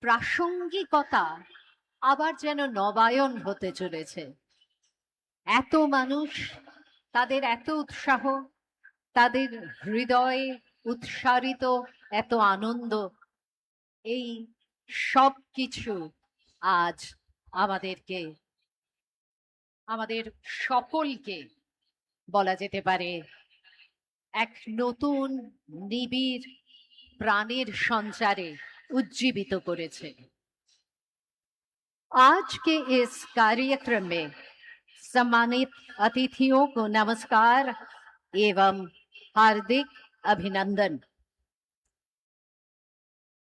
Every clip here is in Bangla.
প্রাসঙ্গিকতা আবার যেন নবায়ন হতে চলেছে। এত মানুষ, তাদের এত উৎসাহ, তাদের হৃদয়ে উৎসারিত এত আনন্দ, এই সব কিছু আজ আমাদেরকে, আমাদের সকলকে বলা যেতে পারে এক নতুন নিবিড় প্রাণের সঞ্চারে उज्जीवित করেছে। आज के इस कार्यक्रम में सम्मानित अतिथियों को नमस्कार एवं हार्दिक अभिनंदन।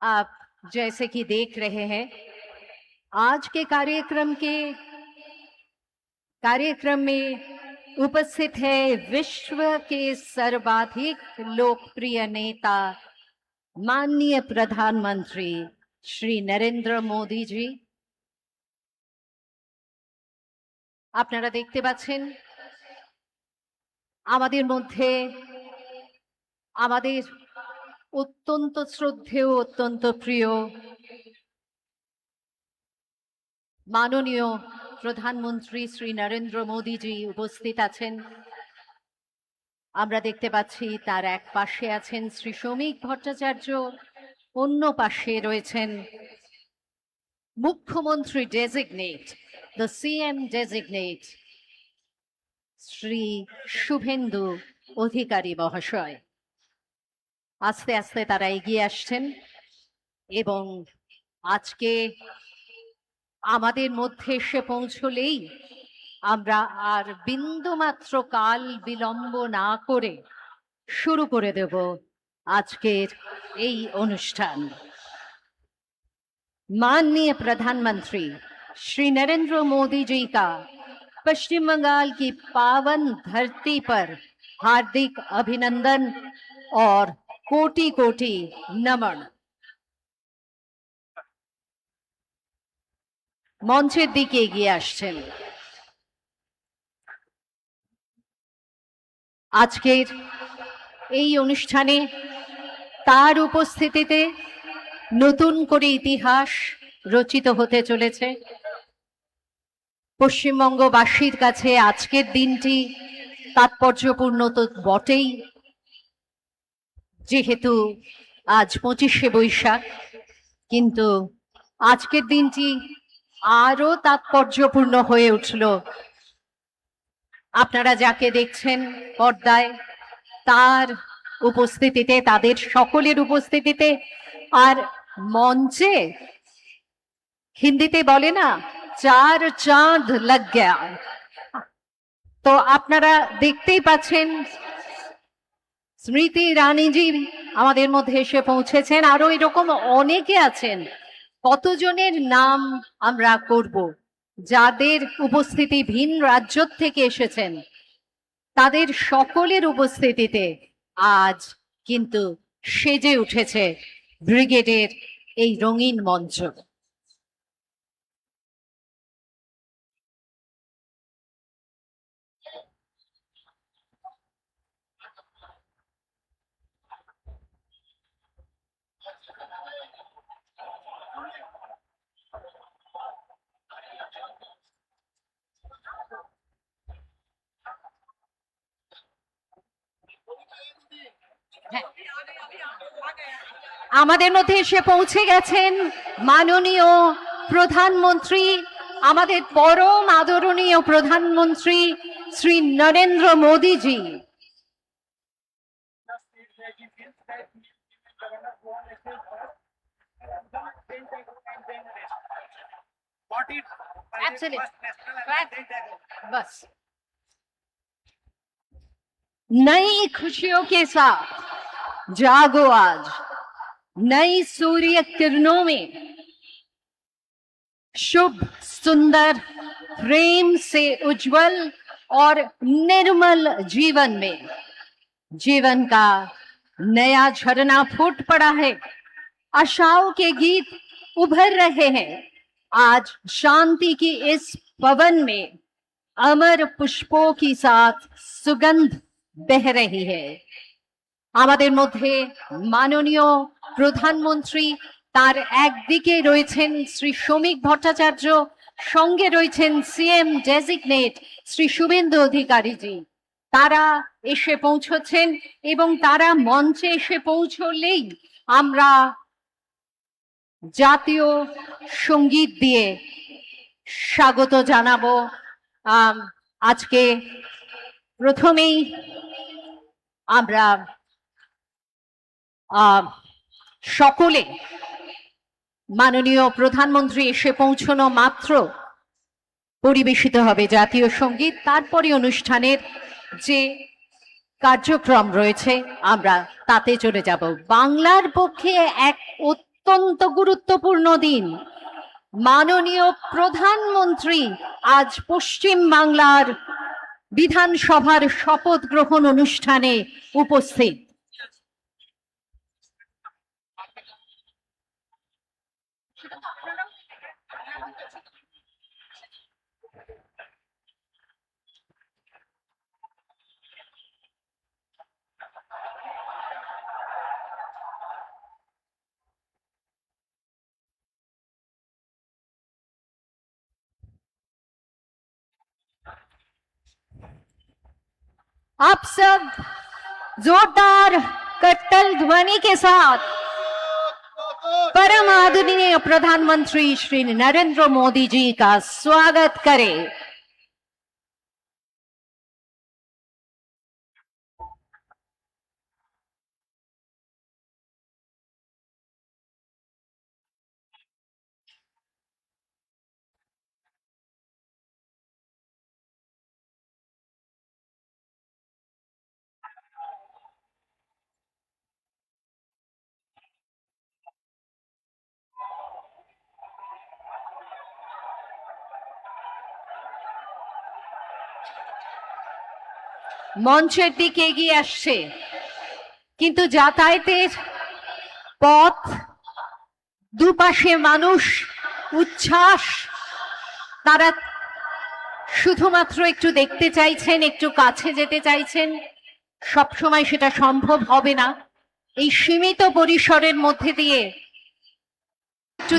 आप जैसे कि देख रहे हैं, आज के कार्यक्रम में उपस्थित है विश्व के सर्वाधिक लोकप्रिय नेता माननीय प्रधानमंत्री श्री नरेंद्र मोदी जी। আপনারা দেখতে পাচ্ছেন আমাদের মধ্যে আমাদের অত্যন্ত শ্রদ্ধেয়, অত্যন্ত প্রিয় মাননীয় প্রধানমন্ত্রী শ্রী নরেন্দ্র মোদি জি উপস্থিত আছেন। আমরা দেখতে পাচ্ছি তার এক পাশে আছেন শ্রী শ্রমিক ভট্টাচার্য, অন্য পাশে রয়েছেন মুখ্যমন্ত্রী designate, the CM designate Shri Suvendu Adhikari মহাশয়। আস্তে আস্তে তারা এগিয়ে আসছেন এবং আজকে আমাদের মধ্যে এসে পৌঁছলেই আমরা আর বিন্দুমাত্র কাল বিলম্ব না করে शुरू করে দেব আজকের এই অনুষ্ঠান। माननीय प्रधानमंत्री श्री नरेंद्र मोदी जी का पश्चिम बंगाल की पावन धरती पर हार्दिक अभिनंदन और कोटि कोटि नमन। मंचेर दिके एगिए आसছেন। আজকের এই অনুষ্ঠানে তার উপস্থিতিতে নতুন করে ইতিহাস রচিত হতে চলেছে। পশ্চিমবঙ্গবাসীর কাছে আজকের দিনটি তাৎপর্যপূর্ণ তো বটেই, যেহেতু আজ 25শে বৈশাখ, কিন্তু আজকের দিনটি আরো তাৎপর্যপূর্ণ হয়ে উঠল আপনারা যাকে দেখছেন পর্দায় তার উপস্থিতিতে, তাদের সকলের উপস্থিতিতে। আর মঞ্চে হিন্দিতে বলে না, চার চাঁদ লাগ গয়া, তো আপনারা দেখতেই পাচ্ছেন স্মৃতি ইরানিজি আমাদের মধ্যে এসে পৌঁছেছেন। আরো এরকম অনেকে আছেন, কতজনের নাম আমরা করব, যাদের উপস্থিতি ভিন রাজ্য থেকে এসেছেন, তাদের সকলের উপস্থিতিতে আজ কিন্তু সেজে উঠেছে ব্রিগেডের এই রঙিন মঞ্চ। আমাদের মধ্যে এসে পৌঁছে গেছেন মাননীয় প্রধানমন্ত্রী, আমাদের পরম আদরণীয় প্রধানমন্ত্রী শ্রী নরেন্দ্র মোদি জি। बस नई खुशियों के साथ जागो आज, नई सूर्य किरणों में, शुभ सुंदर प्रेम से उज्जवल और निर्मल जीवन में जीवन का नया झरना फूट पड़ा है। आशाओं के गीत उभर रहे हैं। आज शांति की इस पवन में अमर पुष्पों की साथ सुगंध बह रही है। আমাদের মধ্যে মাননীয় প্রধানমন্ত্রী তার একদিকে রয়েছেন শ্রী শ্রমিক ভট্টাচার্য, সঙ্গে রয়েছেন সিএম ডেজিগনেট শ্রী শুভেন্দু অধিকারীজি। তারা এসে পৌঁছচ্ছেন এবং তারা মঞ্চে এসে পৌঁছলেই আমরা জাতীয় সঙ্গীত দিয়ে স্বাগত জানাবো। আজকে প্রথমেই আমরা সকলে মাননীয় প্রধানমন্ত্রী এসে পৌঁছানো মাত্র পরিবেশিত হবে জাতীয় সঙ্গীত। তারপরে অনুষ্ঠানের যে কার্যক্রম রয়েছে আমরা তাতে চলে যাব। বাংলার পক্ষে এক অত্যন্ত গুরুত্বপূর্ণ দিন। মাননীয় প্রধানমন্ত্রী আজ পশ্চিম বাংলার বিধানসভার শপথ গ্রহণ অনুষ্ঠানে উপস্থিত। आप सब जोरदार कट्टल ध्वनि के साथ परम आदरणीय प्रधानमंत्री श्री नरेंद्र मोदी जी का स्वागत करें। মঞ্চের দিকে এগিয়ে আসছে, কিন্তু যাতায়াতের পথ দুপাশে মানুষ উচ্ছ্বাস, তারা শুধুমাত্র একটু দেখতে চাইছেন, একটু কাছে যেতে চাইছেন। সবসময় সেটা সম্ভব হবে না। এই সীমিত পরিসরের মধ্যে দিয়ে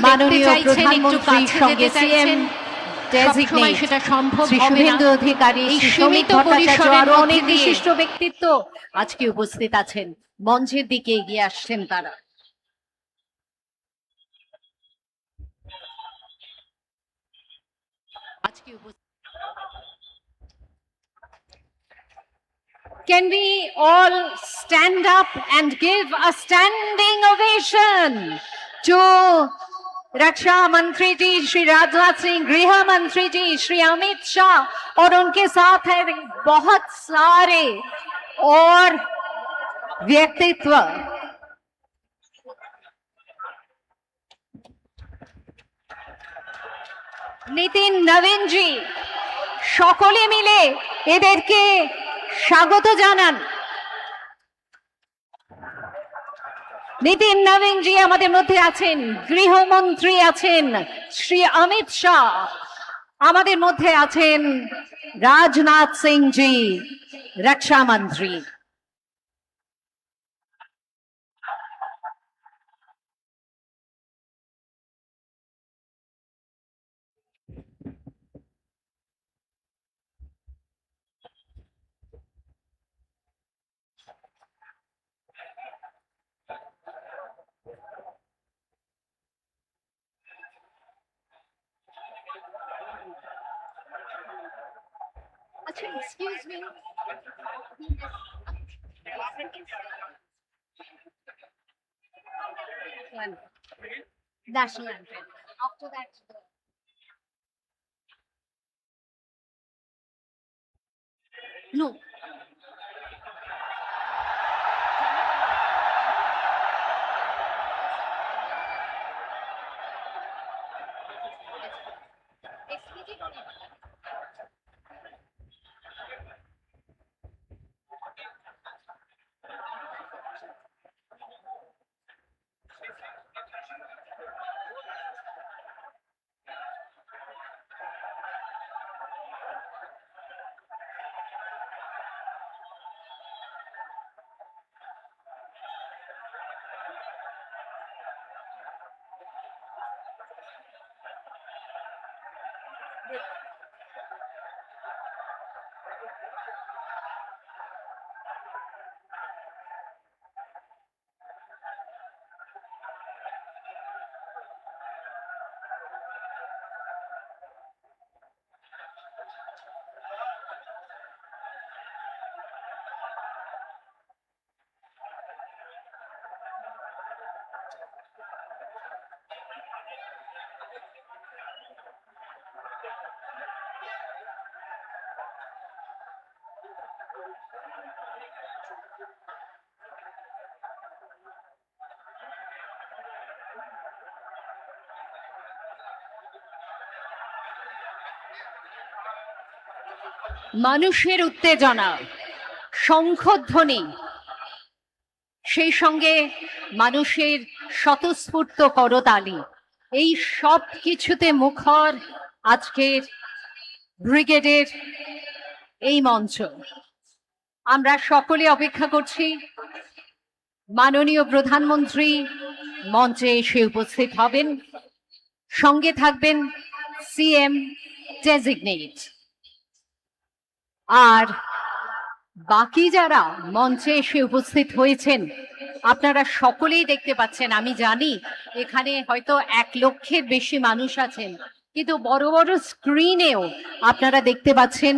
মাননীয় প্রধানমন্ত্রী সঙ্গে সিএম ডেজিগনেট সেটা সম্ভব হবে না। শুভেন্দু অধিকারী, এই সীমিত পরিসরে আরো অনেক বিশিষ্ট ব্যক্তিত্ব আজকে উপস্থিত আছেন। মঞ্চের দিকে এগিয়ে আসছেন তারা। আজকে Can we all stand up and give a standing ovation to रक्षा मंत्री जी श्री राजनाथ सिंह, गृह मंत्री जी श्री अमित शाह और उनके साथ है बहुत सारे और व्यक्तित्व। नितिन नवीन जी সকলে মিলে এদেরকে স্বাগত জানান। নিতিন নবীন জি আমাদের মধ্যে আছেন, গৃহমন্ত্রী আছেন শ্রী অমিত শাহ, আমাদের মধ্যে আছেন রাজনাথ সিং জি, রক্ষা মন্ত্রী। Excuse me. National anthem. After that, no. মানুষের উত্তেজনা, শঙ্খধ্বনি, সেই সঙ্গে মানুষের স্বতঃস্ফূর্ত করতালি, এই সব কিছুতে মুখর আজকের ব্রিগেডের এই মঞ্চ। আমরা সকলে অপেক্ষা করছি মাননীয় প্রধানমন্ত্রী মঞ্চে এসে উপস্থিত হবেন, সঙ্গে থাকবেন সিএম ডেজিগনেট। আর বাকি যারা মঞ্চে এসে উপস্থিত হয়েছেন আপনারা সকলেই দেখতে পাচ্ছেন। আমি জানি এখানে হয়তো 1 লক্ষের বেশি মানুষ আছেন, কিন্তু বড় বড় স্ক্রিনেও আপনারা দেখতে পাচ্ছেন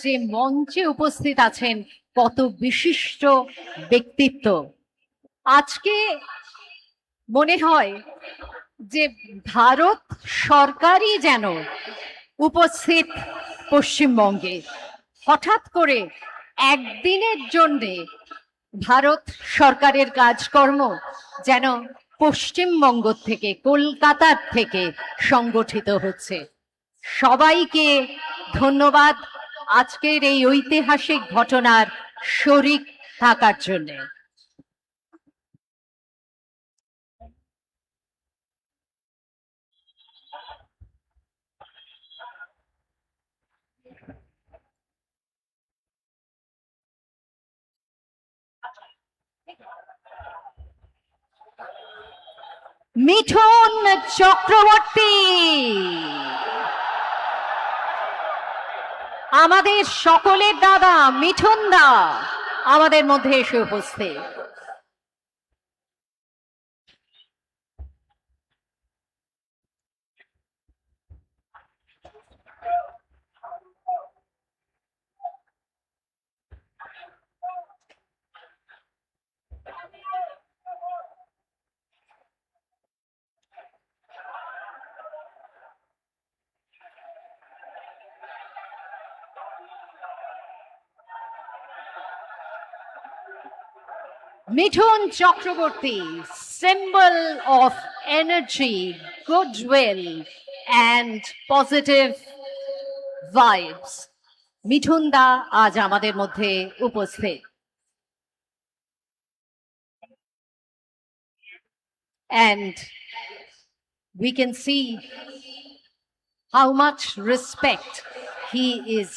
যে মঞ্চে উপস্থিত আছেন কত বিশিষ্ট ব্যক্তিত্ব। আজকে মনে হয় যে ভারত সরকারই যেন উপস্থিত পশ্চিমবঙ্গে। হঠাৎ করে একদিনের জন্যে ভারত সরকারের কাজকর্ম যেন পশ্চিমবঙ্গ থেকে, কলকাতার থেকে সংগঠিত হচ্ছে। সবাইকে ধন্যবাদ আজকের এই ঐতিহাসিক ঘটনার শরিক থাকার জন্য। মিঠুন চক্রবর্তী আমাদের সকলের দাদা, মিঠুন দা আমাদের মধ্যে এসে উপস্থিত। Mithun Chakraborty, symbol of energy, goodwill and positive vibes. Mithun দা আজ আমাদের মধ্যে উপস্থিত। And we can see how much respect he is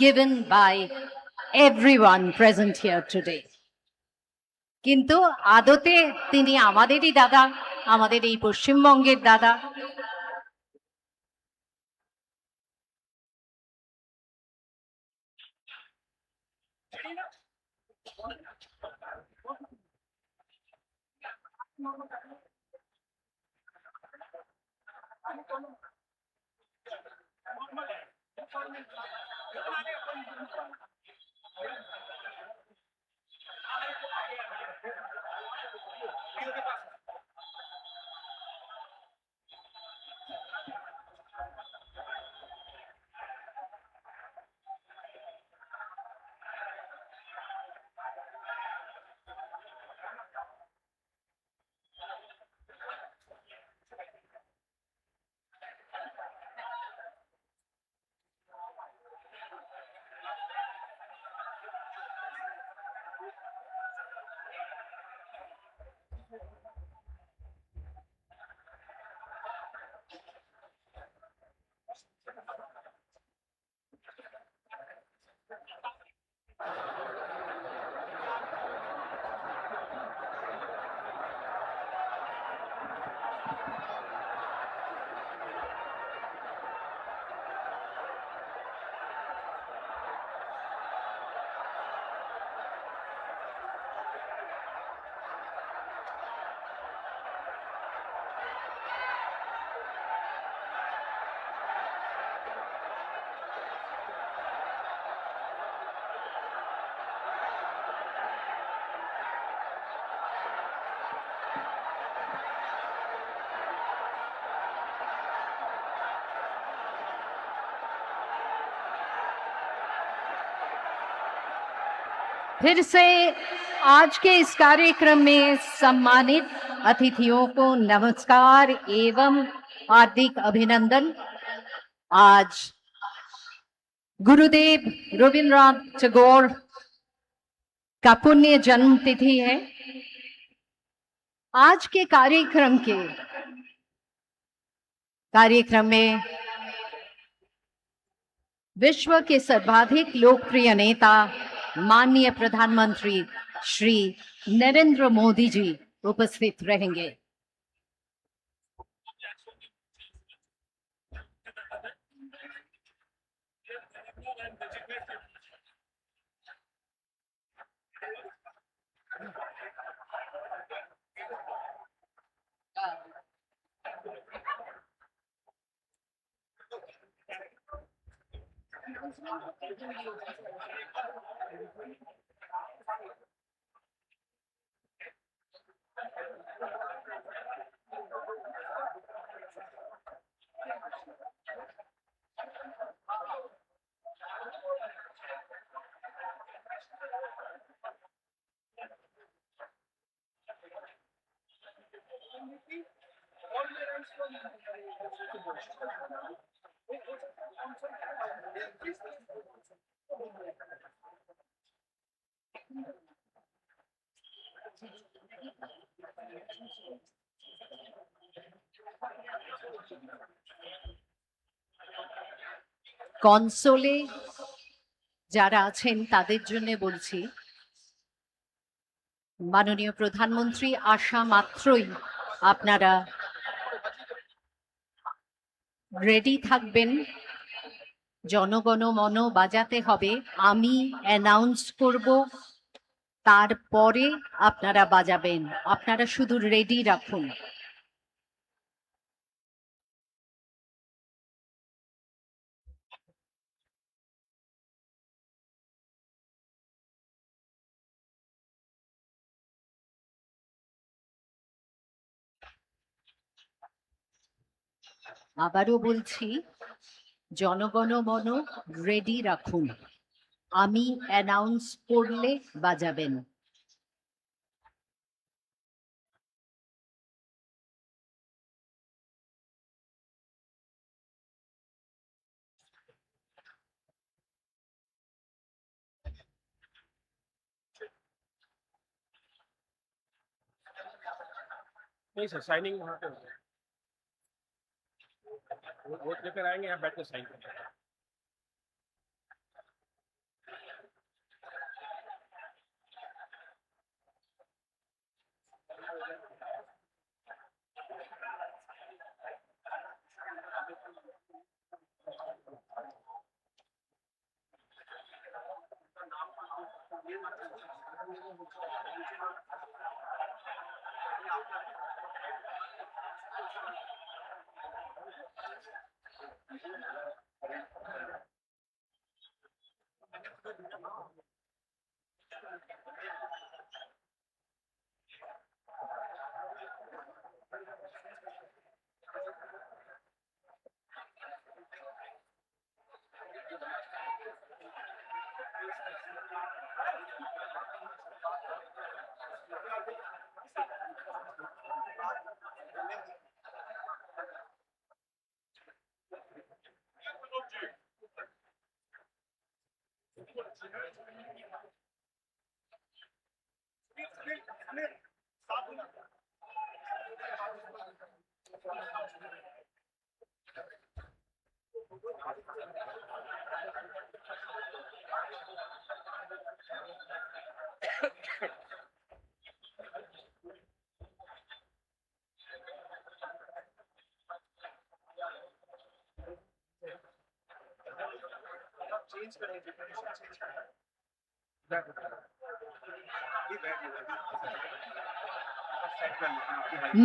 given by everyone present here today. কিন্তু আদতে তিনি আমাদেরই দাদা, আমাদের এই পশ্চিমবঙ্গের দাদা। फिर से आज के इस कार्यक्रम में सम्मानित अतिथियों को नमस्कार एवं हार्दिक अभिनंदन। आज गुरुदेव रविन्द्रनाथ टैगोर का पुण्य जन्म तिथि है। आज के कार्यक्रम में विश्व के सर्वाधिक लोकप्रिय नेता माननीय प्रधानमंत्री श्री नरेंद्र मोदी जी उपस्थित रहेंगे। কনসোলে যারা আছেন তাদের জন্য বলছি, মাননীয় প্রধানমন্ত্রী আসা মাত্রই আপনারা রেডি থাকবেন। জনগণ মন বাজাতে হবে, আমি অ্যানাউন্স করব, তারপরে আপনারা বাজাবেন। আপনারা শুধু রেডি রাখুন। আবারও বলছি, জনগণ মন রেডি রাখুন, আমি অ্যানাউন্স করলে বাজাবেন। नहीं सर, साइनिंग वहाँ पे होगा। वोट लेकर आएंगे, यहाँ बैठ कर साइन करेंगे।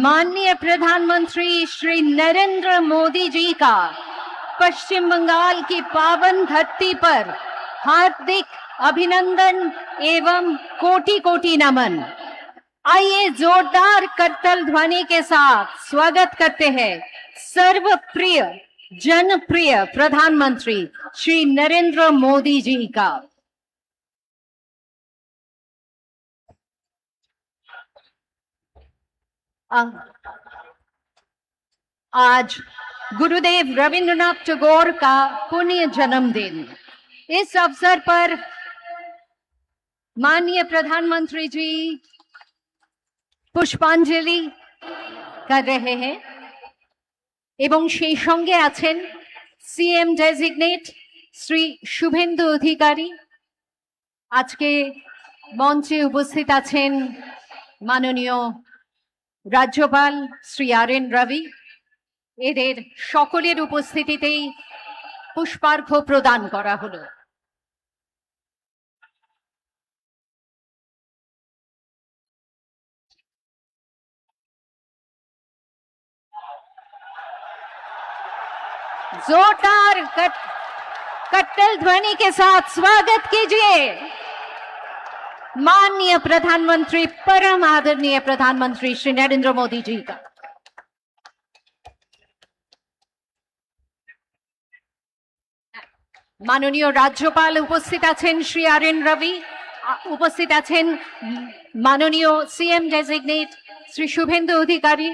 माननीय प्रधानमंत्री श्री नरेंद्र मोदी जी का पश्चिम बंगाल की पावन धरती पर हार्दिक अभिनंदन एवं कोटि कोटि नमन। आइए जोरदार करतल ध्वनि के साथ स्वागत करते हैं सर्वप्रिय जनप्रिय प्रधानमंत्री श्री नरेंद्र मोदी जी का। अं- आज गुरुदेव रविंद्रनाथ टैगोर का पुण्य जन्मदिन। इस अवसर पर माननीय प्रधानमंत्री जी पुष्पांजलि कर रहे हैं एवं সেই সঙ্গে আছেন সিএম ডেজিগনেট শ্রী শুভেন্দু অধিকারী। আজকে মঞ্চে উপস্থিত আছেন মাননীয় রাজ্যপাল শ্রী আর এন রবি। এদের সকলের উপস্থিতিতেই পুষ্পার্ঘ্য প্রদান করা হলো। जोरदार कट्टल ध्वनि के साथ स्वागत कीजिए माननीय प्रधानमंत्री, परम आदरणीय प्रधानमंत्री श्री नरेंद्र मोदी जी का। माननीय राज्यपाल उपस्थित आছেন श्री आर एन रवि, उपस्थित আছেন মাননীয় সিএম ডেজিগনেট শ্রী শুভেন্দু অধিকারী।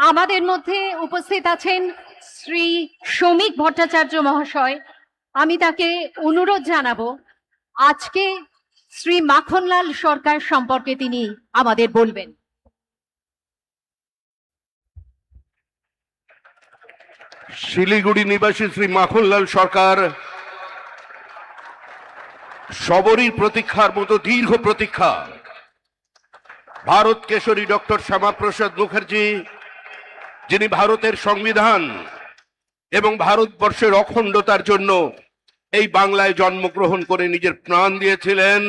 আমাদের মধ্যে উপস্থিত আছেন শ্রী শ্রমিক ভট্টাচার্য মহাশয়। আমি তাকে অনুরোধ জানাবো আজকে শ্রী মাখনলাল সরকার সম্পর্কে তিনি আমাদের বলবেন। শিলিগুড়ি নিবাসী শ্রী মাখনলাল সরকার সবরই প্রতীক্ষার মতো দীর্ঘ প্রতীক্ষা। ভারত কেশরী ডক্টর শ্যামাপ্রসাদ মুখার্জি, যিনি ভারতের সংবিধান এবং ভারতবর্ষের অখণ্ডতার জন্য এই বাংলায় জন্মগ্রহণ করে নিজের প্রাণ দিয়েছিলেন,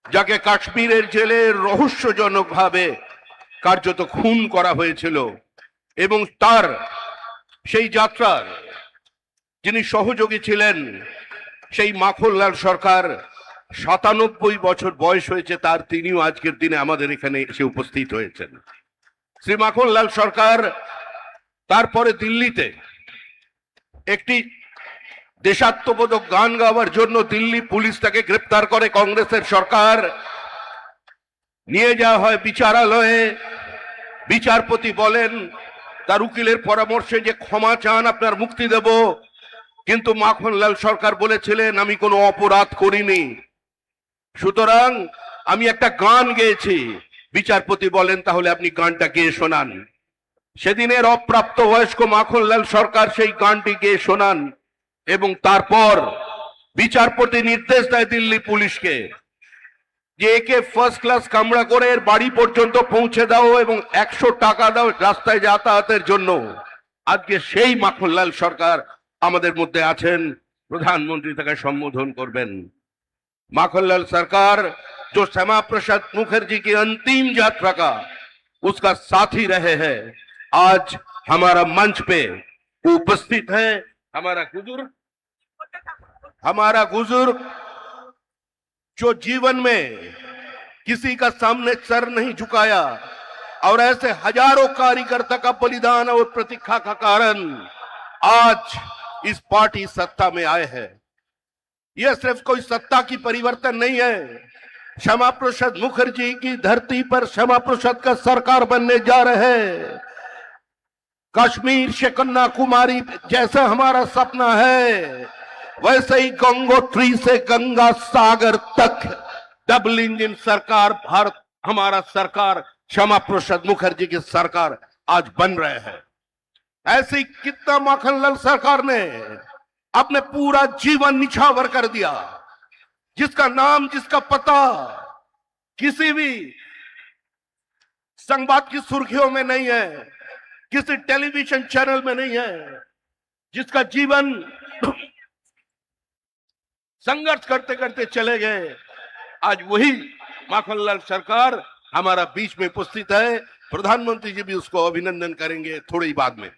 যাকে কাশ্মীরের জেলে রহস্যজনকভাবে কার্যত খুন করা হয়েছিল, এবং তার সেই যাত্রার যিনি সহযোগী ছিলেন, সেই মাখনলাল সরকার ৯৭ বছর বয়স হয়েছে তার, তিনিও আজকের দিনে আমাদের এখানে এসে উপস্থিত হয়েছেন। শ্রী মাখনলাল সরকার তারপরে দিল্লিতে একটি দেশাত্মবোধক গান গাওয়ার জন্য দিল্লি পুলিশ তাকে গ্রেপ্তার করে। কংগ্রেসের সরকার নিয়ে যাওয়া হয় বিচারালয়ে। বিচারপতি বলেন তার উকিলের পরামর্শে যে ক্ষমা চান, আপনার মুক্তি দেব। কিন্তু মাখনলাল সরকার বলেছিলেন আমি কোনো অপরাধ করিনি, সুতরাং আমি একটা গান গেয়েছি। বিচারপতি বলেন তাহলে আপনি গানটা গেয়ে শোনান। সেদিনের অপ্রাপ্ত বয়স্ক মাখনলাল সরকার সেই গানটি গেয়ে শোনান, এবং তারপর বিচারপতি নির্দেশ দেয় দিল্লি পুলিশকে যে একে ফার্স্ট ক্লাস কামরা করে এর বাড়ি পর্যন্ত পৌঁছে দাও এবং ১০০ টাকা দাও রাস্তায় যাতায়াতের জন্য। আজকে সেই মাখনলাল সরকার আমাদের মধ্যে আছেন, প্রধানমন্ত্রী তাকে সম্বোধন করবেন। माखनलाल सरकार जो श्यामा प्रसाद मुखर्जी की अंतिम यात्रा का उसका साथी रहे हैं, आज हमारा मंच पे उपस्थित है। हमारा बुजुर्ग जो जीवन में किसी का सामने सर नहीं झुकाया और ऐसे हजारों कार्यकर्ता का बलिदान और प्रतीक्षा का कारण आज इस पार्टी सत्ता में आए हैं। यह सिर्फ कोई सत्ता की परिवर्तन नहीं है, श्यामा प्रसाद मुखर्जी की धरती पर श्यामा प्रसाद का सरकार बनने जा रहे हैं। कश्मीर से कन्याकुमारी जैसा हमारा सपना है, वैसे ही गंगोत्री से गंगा सागर तक डबल इंजन सरकार भारत, हमारा सरकार श्यामा प्रसाद मुखर्जी की सरकार आज बन रहे हैं। ऐसी कितना माखनलाल सरकार ने अपने पूरा जीवन निछावर कर दिया, जिसका नाम जिसका पता किसी भी संवाद की सुर्खियों में नहीं है, किसी टेलीविजन चैनल में नहीं है, जिसका जीवन संघर्ष करते करते चले गए। आज वही माखनलाल सरकार हमारा बीच में उपस्थित है। प्रधानमंत्री जी भी उसको अभिनंदन करेंगे थोड़ी बाद में।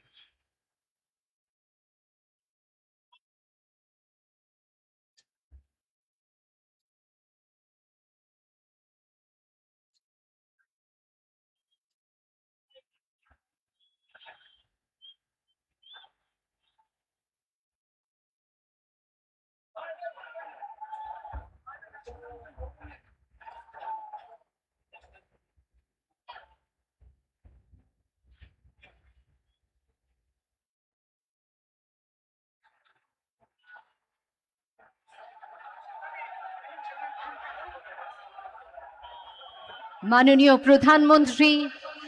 মাননীয় প্রধানমন্ত্রী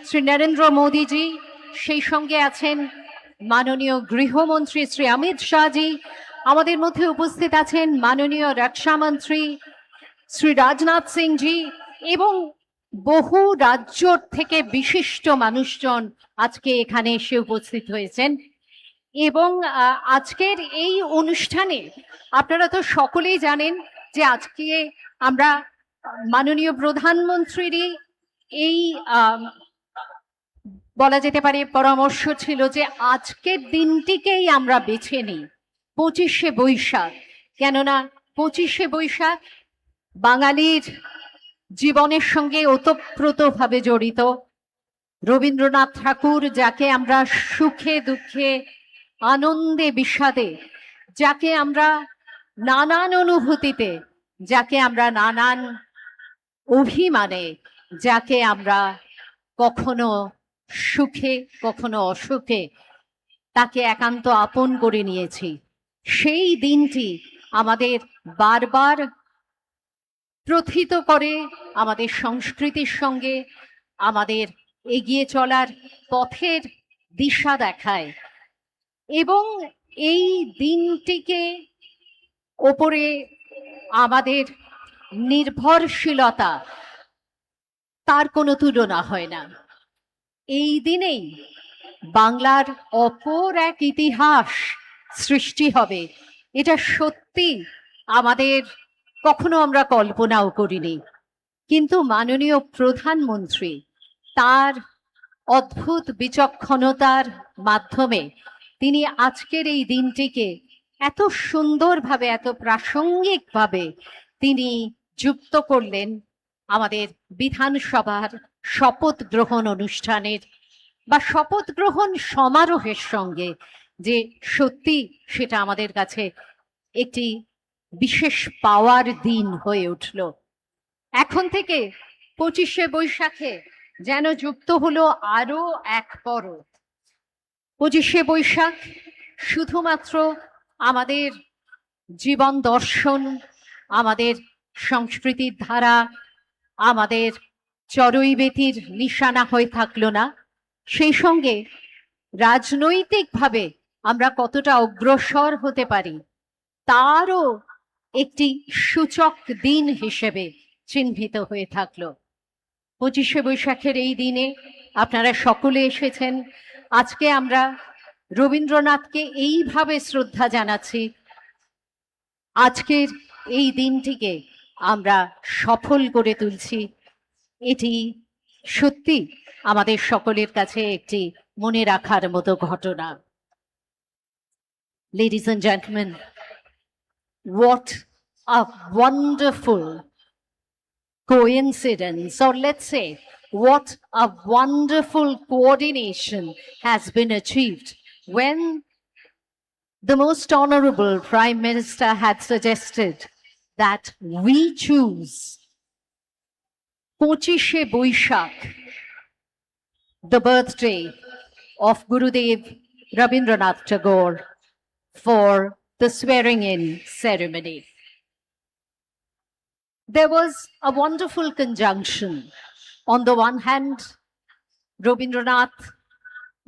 শ্রী নরেন্দ্র মোদীজি, সেই সঙ্গে আছেন মাননীয় গৃহমন্ত্রী শ্রী অমিত শাহজি, আমাদের মধ্যে উপস্থিত আছেন মাননীয় রক্ষামন্ত্রী শ্রী রাজনাথ সিংজি এবং বহু রাজ্য থেকে বিশিষ্ট মানুষজন আজকে এখানে এসে উপস্থিত হয়েছেন। এবং আজকের এই অনুষ্ঠানে আপনারা তো সকলেই জানেন যে আজকে আমরা মাননীয় প্রধানমন্ত্রীরই এই বলা যেতে পারে পরামর্শ ছিল যে আজকের দিনটিকেই আমরা বেছে নিই 25শে বৈশাখ। কেননা 25শে বৈশাখ বাঙালির জীবনের সঙ্গে ওতপ্রোতভাবে জড়িত। রবীন্দ্রনাথ ঠাকুর, যাকে আমরা সুখে দুঃখে আনন্দে বিষাদে, যাকে আমরা নানান অনুভূতিতে, যাকে আমরা নানান অভিমানে, যাকে আমরা কখনো সুখে কখনো অসুখে তাকে একান্ত আপন করে নিয়েছি। সেই দিনটি আমাদের বারবার প্রথিত করে, আমাদের সংস্কৃতির সঙ্গে আমাদের এগিয়ে চলার পথের দিশা দেখায়। এবং এই দিনটিকে ওপরে আমাদের নির্ভরশীলতা, তার কোনো তুলনা হয় না। এই দিনেই বাংলার অপর এক ইতিহাস সৃষ্টি হবে, এটা সত্যি আমাদের কখনো আমরা কল্পনাও করিনি। কিন্তু মাননীয় প্রধানমন্ত্রী তার অদ্ভুত বিচক্ষণতার মাধ্যমে তিনি আজকের এই দিনটিকে এত সুন্দরভাবে, এত প্রাসঙ্গিকভাবে তিনি যুক্ত করলেন আমাদের বিধানসভার শপথ গ্রহণ অনুষ্ঠানের বা শপথ গ্রহণ সমারোহের সঙ্গে, যে সত্যি সেটা আমাদের কাছে একটি বিশেষ পাওয়ার দিন হয়ে উঠল। এখন থেকে 25শে বৈশাখে যেন যুক্ত হলো আরো এক পরব। 25শে বৈশাখ শুধুমাত্র আমাদের জীবন দর্শন, আমাদের সংস্কৃতির ধারা, আমাদের চড়ুইবেতির নিশানা হয়ে থাকলো না, সেই সঙ্গে রাজনৈতিকভাবে আমরা কতটা অগ্রসর হতে পারি তারও একটি সূচক দিন হিসেবে চিহ্নিত হয়ে থাকলো। 25শে বৈশাখের এই দিনে আপনারা সকলে এসেছেন। আজকে আমরা রবীন্দ্রনাথকে এইভাবে শ্রদ্ধা জানাচ্ছি। আজকের এই দিনটিকে আমরা সফল করে তুলছি। এটি সত্যি আমাদের সকলের কাছে একটি মনে রাখার মতো ঘটনা। Ladies and gentlemen, what a wonderful coincidence, or let's say, what a wonderful coordination has been achieved when the most honorable Prime Minister had suggested that we choose 25শে Boishakh, the birthday of Gurudev Rabindranath Tagore, for the swearing-in ceremony. There was a wonderful conjunction. On the one hand, Rabindranath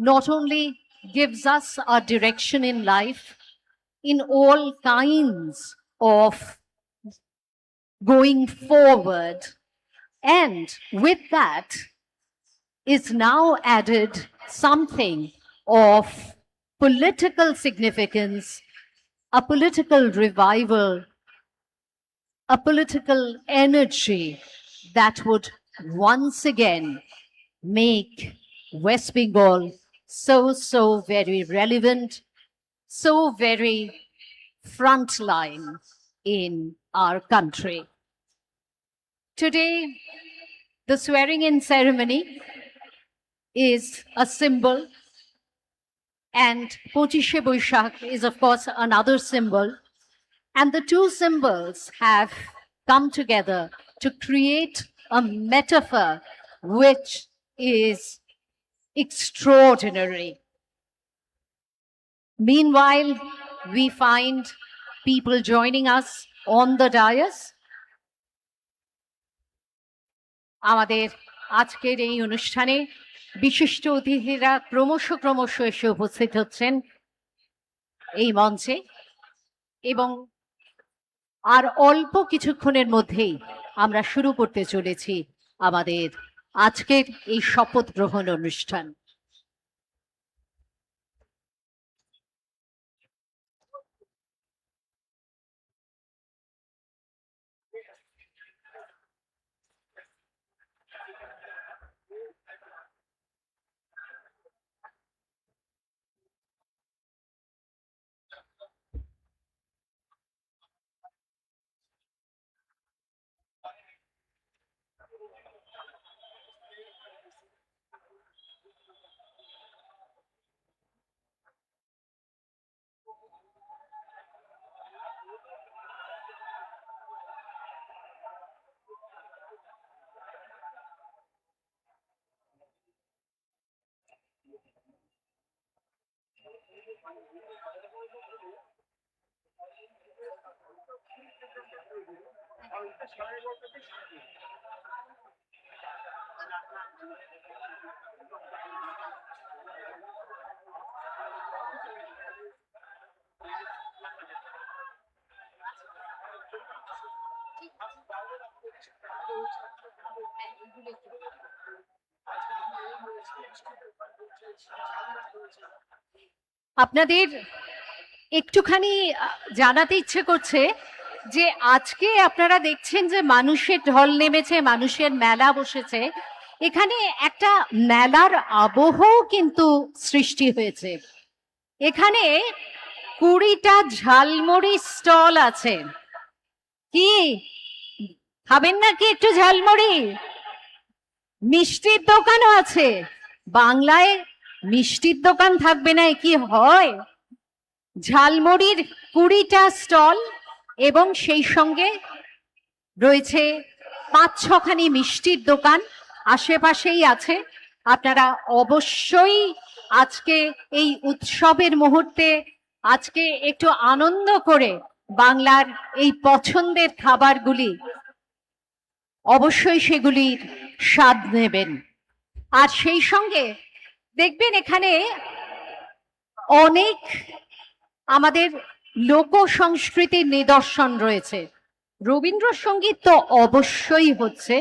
not only gives us a direction in life, in all kinds of going forward, and with that is now added something of political significance, a political revival, a political energy that would once again make West Bengal so very relevant, so very frontline in our country. Today, the swearing-in ceremony is a symbol, and 25শে Boishakh is of course another symbol, and the two symbols have come together to create a metaphor which is extraordinary. Meanwhile, we find people joining us on the dais. আমাদের আজকের এই অনুষ্ঠানে বিশিষ্ট অতিথিরা ক্রমশ এসে উপস্থিত হচ্ছেন এই মঞ্চে, এবং আর অল্প কিছুক্ষণের মধ্যেই আমরা শুরু করতে চলেছি আমাদের আজকের এই শপথ গ্রহণ অনুষ্ঠান। আপনাদের একটুখানি জানাতে ইচ্ছে করছে যে আজকে আপনারা দেখছেন যে মানুষের ঢল নেমেছে, মানুষের মেলা বসেছে। এখানে একটা মেলার আবহও কিন্তু সৃষ্টি হয়েছে। এখানে 20টা ঝালমুড়ি স্টল আছে। কি খাবেন নাকি একটু ঝালমুড়ি? মিষ্টির দোকানও আছে। বাংলায় মিষ্টির দোকান থাকবে না, কি হয়? ঝালমুড়ির 20টা স্টল এবং সেই সঙ্গে রয়েছে 5-6খানি মিষ্টির দোকান আশেপাশেই আছে। আপনারা অবশ্যই আজকে এই উৎসবের মুহূর্তে আজকে একটু আনন্দ করে বাংলার এই পছন্দের খাবারগুলি অবশ্যই সেগুলির স্বাদ নেবেন। আর সেই সঙ্গে দেখবেন এখানে অনেক আমাদের লোক সংস্কৃতির নিদর্শন রয়েছে। রবীন্দ্রসঙ্গীত তো অবশ্যই হচ্ছে,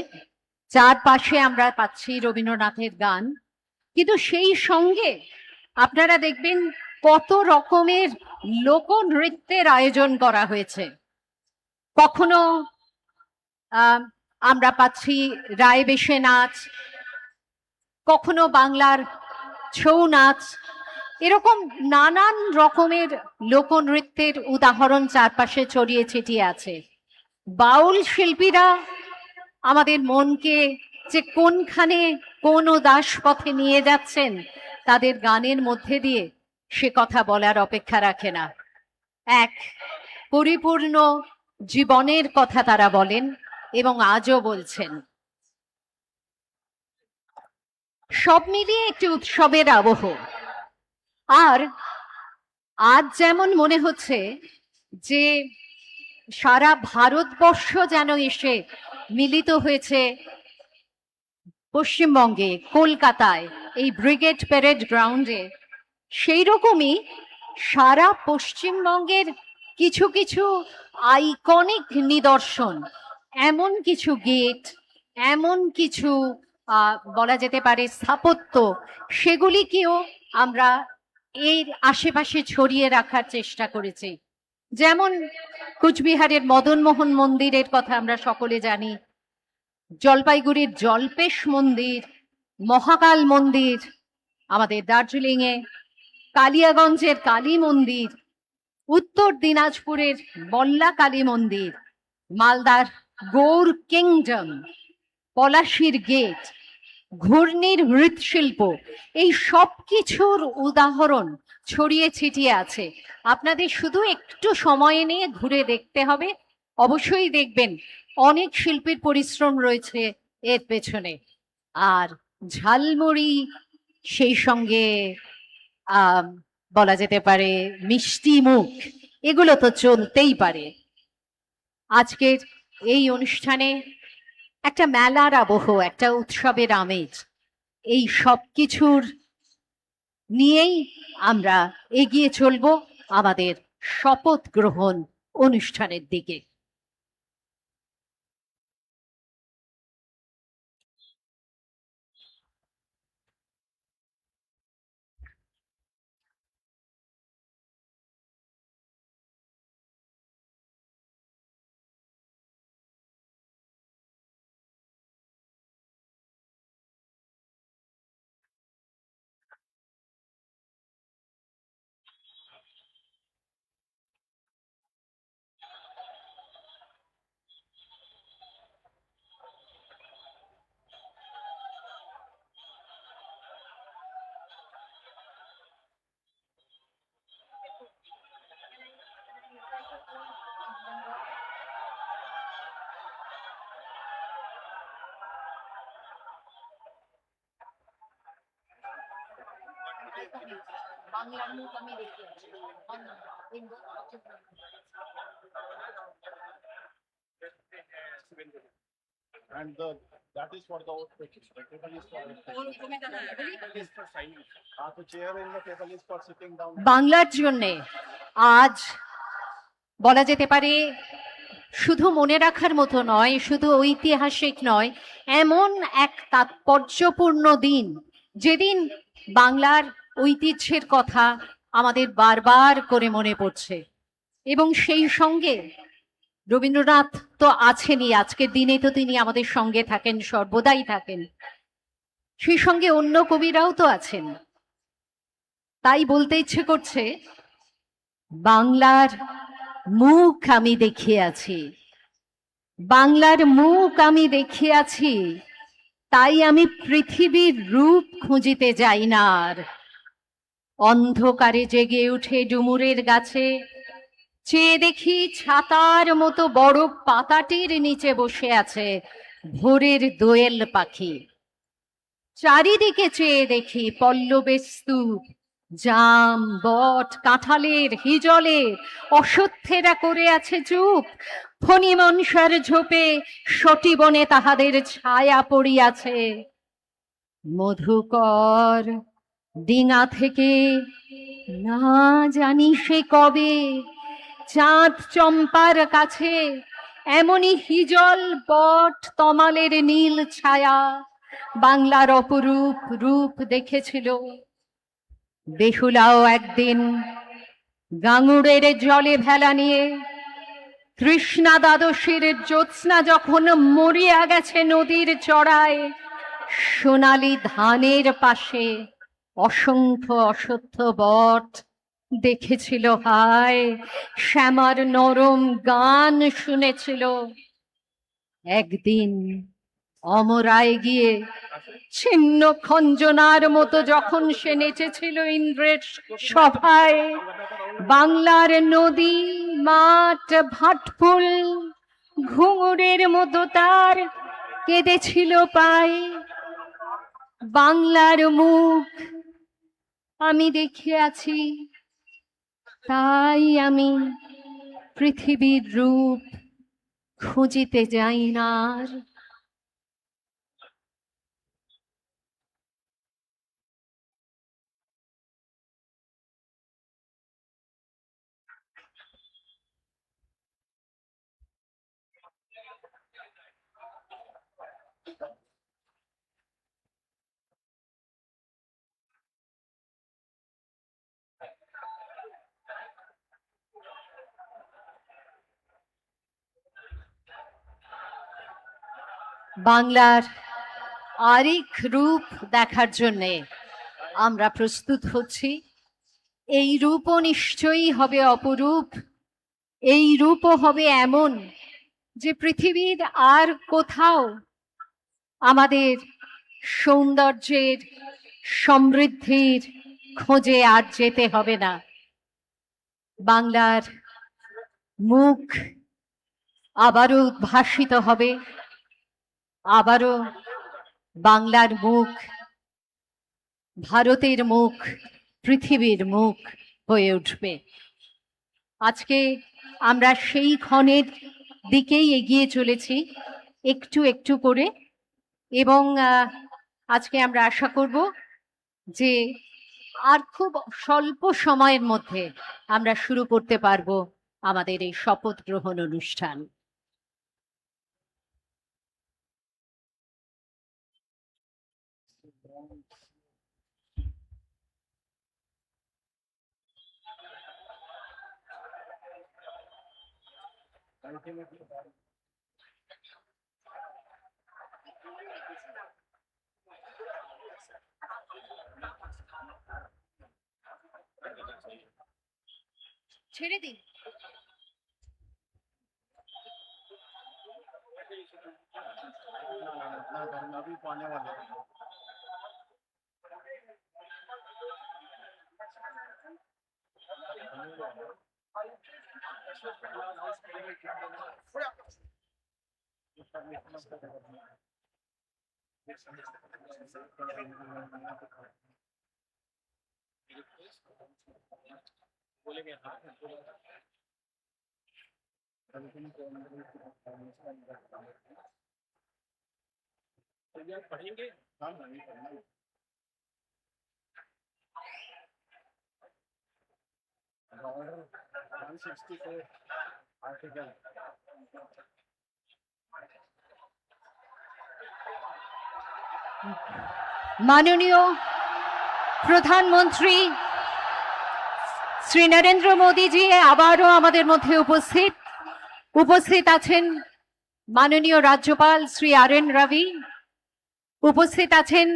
চারপাশে আমরা পাচ্ছি রবীন্দ্রনাথের গান, কিন্তু সেই সঙ্গে আপনারা দেখবেন কত রকমের লোকনৃত্যের আয়োজন করা হয়েছে। কখনো আমরা পাচ্ছি রায়বেশে নাচ, কখনো বাংলার ছৌ নাচ, এরকম নানান রকমের লোকনৃত্যের উদাহরণ চারপাশে ছড়িয়ে ছিটিয়ে আছে। বাউল শিল্পীরা আমাদের মনকে যে কোনখানে কোন উদাস পথে নিয়ে যাচ্ছেন তাদের গানের মধ্যে দিয়ে, সে কথা বলার অপেক্ষা রাখে না। এক পরিপূর্ণ জীবনের কথা তারা বলেন এবং আজও বলছেন। সব মিলিয়ে একটি উৎসবের আবহ। আর আজ যেমন মনে হচ্ছে যে সারা ভারতবর্ষ যেন এসে মিলিত হয়েছে পশ্চিমবঙ্গে, কলকাতায়, এই ব্রিগেড প্যারেড গ্রাউন্ডে, সেই রকমই সারা পশ্চিমবঙ্গের কিছু কিছু আইকনিক নিদর্শন, এমন কিছু গেট, এমন কিছু বলা যেতে পারে স্থাপত্য, সেগুলিকেও আমরা এর আশেপাশে ছড়িয়ে রাখার চেষ্টা করেছি। যেমন কুচবিহারের মদনমোহন মন্দিরের কথা আমরা সকলে জানি, জলপাইগুড়ির জল্পেশ মন্দির, মহাকাল মন্দির, আমাদের দার্জিলিং এ কালিয়াগঞ্জের কালী মন্দির, উত্তর দিনাজপুরের বল্লা কালী মন্দির, মালদার গৌর কিংডম, পলাশির গেট, ঘূর্ণির মৃৎশিল্প, এই সব কিছুর উদাহরণ ছড়িয়ে ছিটিয়ে আছে। আপনাদের শুধু একটু সময় নিয়ে ঘুরে দেখতে হবে। অবশ্যই দেখবেন অনেক শিল্পীর পরিশ্রম রয়েছে এর পেছনে। আর ঝালমুড়ি, সেই সঙ্গে বলা যেতে পারে মিষ্টি মুখ, এগুলো তো চলতেই পারে। আজকের এই অনুষ্ঠানে একটা মেলার আবহ, একটা উৎসবের আমেজ, এই সব কিছুর নিয়েই আমরা এগিয়ে চলব আমাদের শপথ গ্রহণ অনুষ্ঠানের দিকে। And that is for the oath taking. The table is for table is for signing. The chair in the table is for sitting down. বাংলার জন্যে আজ বলা যেতে পারে শুধু মনে রাখার মতো নয়, শুধু ঐতিহাসিক নয়, এমন এক তাৎপর্যপূর্ণ দিন যেদিন বাংলার ঐতিহ্যের কথা আমাদের বারবার করে মনে পড়ছে। এবং সেই সঙ্গে রবীন্দ্রনাথ তো আছেনই, আজকের দিনে তো তিনি আমাদের সঙ্গে থাকেন, সর্বদাই থাকেন, সেই সঙ্গে অন্য কবিরাও তো আছেন। তাই বলতে ইচ্ছে করছে, বাংলার মুখ আমি দেখিয়াছি, বাংলার মুখ আমি দেখিয়াছি, তাই আমি পৃথিবীর রূপ খুঁজিতে যাই না আর। অন্ধকারে জেগে উঠে ডুমুরের গাছে চেয়ে দেখি ছাতার মতো বড় পাতাটির নিচে বসে আছে ভোরের দোয়েল পাখি। চারিদিকে চেয়ে দেখি পল্লবের স্তূপ, জাম, বট, কাঁঠালের, হিজলের, অশ্বত্থেরা করে আছে চুপ। ফণি মনসার ঝোপে সটিবনে তাহাদের ছায়া পড়িয়াছে। মধুকর ডিঙা থেকে না জানি সে কবে চাঁদ চম্পার কাছে এমনি হিজল, বট, তমালের নীল ছায়া বাংলার অপরূপ রূপ দেখেছিল। বেহুলাও একদিন গাঙুড়ের জলে ভেলা নিয়ে কৃষ্ণা দ্বাদশীর জ্যোৎস্না যখন মরিয়া গেছে নদীর চড়ায়, সোনালি ধানের পাশে অসংখ্য অশ্বত্থ বট দেখেছিল হায়, শ্যামার নরম গান শুনেছিল। একদিন অমরায় গিয়ে ছিন্ন খঞ্জনার মতো যখন সে নেচেছিল ইন্দ্রের সভায়, বাংলার নদী, মাঠ, ভাটফুল ঘুঙুরের মতো তার কেঁদেছিল পায়। বাংলার মুখ আমি দেখিয়াছি, তাই আমি পৃথিবীর রূপ খুঁজিতে যাই না আর। বাংলার আরেক রূপ দেখার জন্যে আমরা প্রস্তুত হচ্ছি। এই রূপও নিশ্চয়ই হবে অপরূপ, এই রূপও হবে এমন যে পৃথিবীর আর কোথাও আমাদের সৌন্দর্যের, সমৃদ্ধির খোঁজে আর যেতে হবে না। বাংলার মুখ আবারও উদ্ভাসিত হবে, আবারও বাংলার মুখ ভারতের মুখ, পৃথিবীর মুখ হয়ে উঠবে। আজকে আমরা সেই ক্ষণের দিকেই এগিয়ে চলেছি একটু একটু করে, এবং আজকে আমরা আশা করব যে আর খুব স্বল্প সময়ের মধ্যে আমরা শুরু করতে পারবো আমাদের এই শপথ গ্রহণ অনুষ্ঠান। ছেড়ে দিন। अभी पाने वाले हैं। बोलेंगे हाँ पढ़ेंगे हाँ नहीं पढ़ेंगे ऑर्डर 164 आर्टिकल মাননীয় প্রধানমন্ত্রী শ্রী নরেন্দ্র মোদীজি আবারও আমাদের মধ্যে উপস্থিত আছেন মাননীয় রাজ্যপাল শ্রী আর.এন. রবি, উপস্থিত আছেন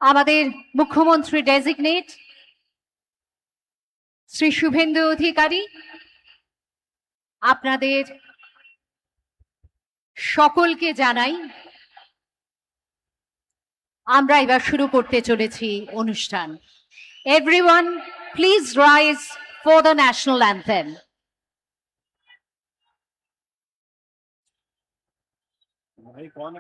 আমাদের মুখ্যমন্ত্রী ডেজিগনেট শ্রী শুভেন্দু অধিকারী। আপনাদের সকলকে জানাই আমরা এবার শুরু করতে চলেছি অনুষ্ঠান। Everyone please rise for the national anthem. भाई कौन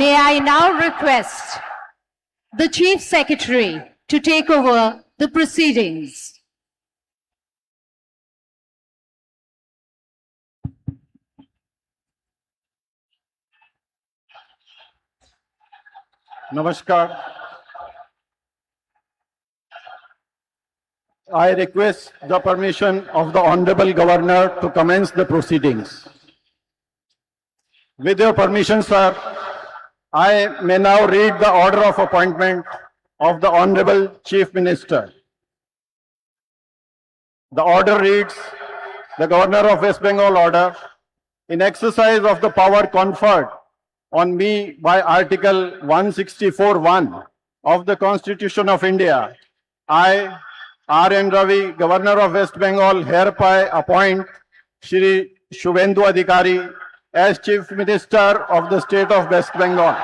May I now request the Chief Secretary to take over the proceedings. Namaskar. I request the permission of the Honorable Governor to commence the proceedings. With your permission, sir, I may now read the order of appointment of the Honorable Chief Minister. The order reads, the Governor of West Bengal order, in exercise of the power conferred on me by Article 164(1) of the Constitution of India, I, R.N. Ravi, Governor of West Bengal, hereby appoint Shri Shubhendu Adhikari as Chief Minister of the State of West Bengal,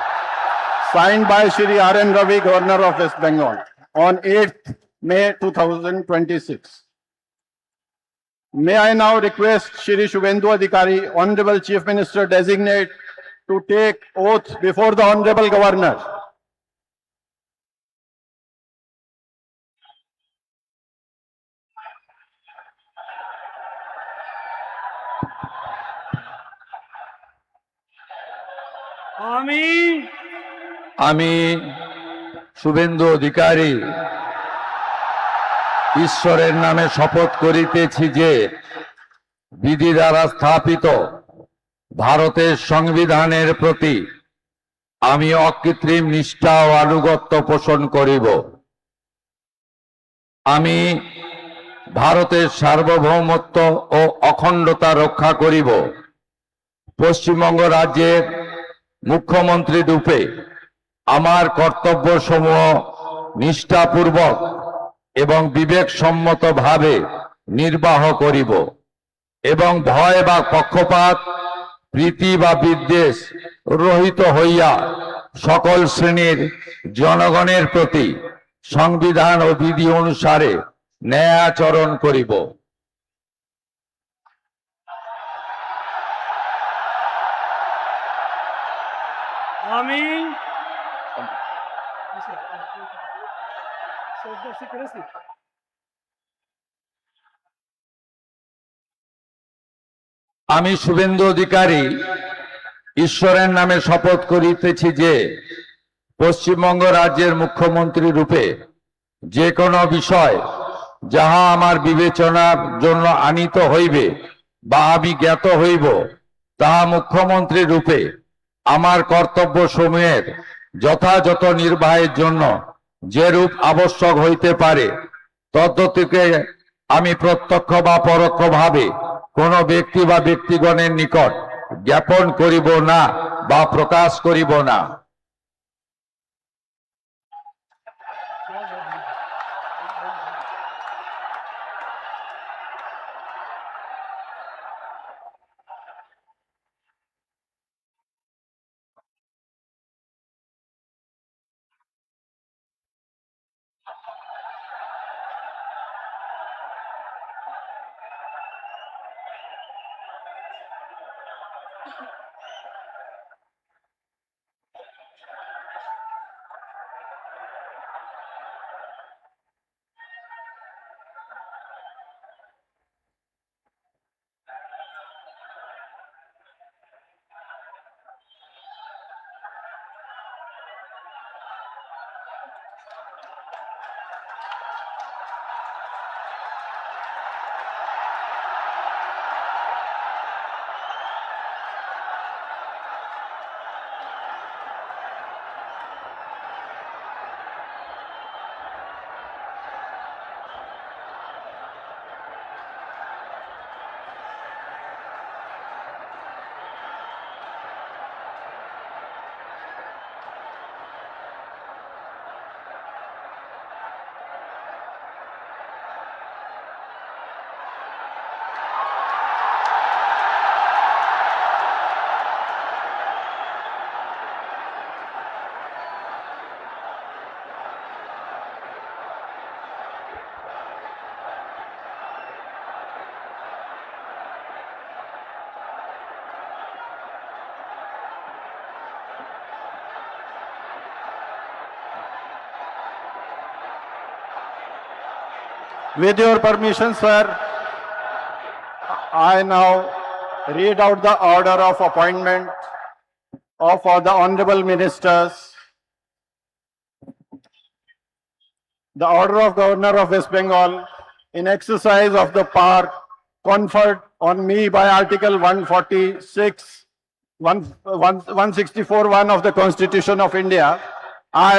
signed by Shri R.N. Ravi, Governor of West Bengal, on 8th May 2026. May I now request Shri Shubhendu Adhikari, Honorable Chief Minister Designate, to take oath before the Honorable Governor. আমি শুভেন্দু অধিকারী ঈশ্বরের নামে শপথ করিতেছি যে বিধি দ্বারা স্থাপিত ভারতের সংবিধানের প্রতি আমি অকৃত্রিম নিষ্ঠা ও আনুগত্য পোষণ করিব। আমি ভারতের সার্বভৌমত্ব ও অখণ্ডতা রক্ষা করিব। পশ্চিমবঙ্গ রাজ্যের মুখ্যমন্ত্রী রূপে আমার কর্তব্যসমূহ নিষ্ঠাপূর্বক এবং বিবেকসম্মতভাবে নির্বাহ করিব এবং ভয় বা পক্ষপাত, প্রীতি বা বিদ্বেষ রহিত হইয়া সকল শ্রেণীর জনগণের প্রতি সংবিধান ও বিধি অনুসারে ন্যায় আচরণ করিব। আমি আমি শুভেন্দু অধিকারী ঈশ্বরের নামে শপথ করিতেছি যে পশ্চিমবঙ্গ রাজ্যের মুখ্যমন্ত্রী রূপে যে কোনো বিষয় যাহা আমার বিবেচনার জন্য আনিত হইবে বা আমি জ্ঞাত হইব, তাহা মুখ্যমন্ত্রী রূপে আমার কর্তব্য সমূহের যথাযথ নির্বাহের জন্য যেরূপ আবশ্যক হইতে পারে তদ্গতিকে আমি প্রত্যক্ষ বা পরোক্ষভাবে কোন ব্যক্তি বা ব্যক্তিগণের নিকট জ্ঞাপন করিব না বা প্রকাশ করিব না। With your permission, sir, I now read out the order of appointment of all the honorable ministers. The order of Governor of West Bengal in exercise of the power conferred on me by Article 146, 164(1) of the Constitution of India, I,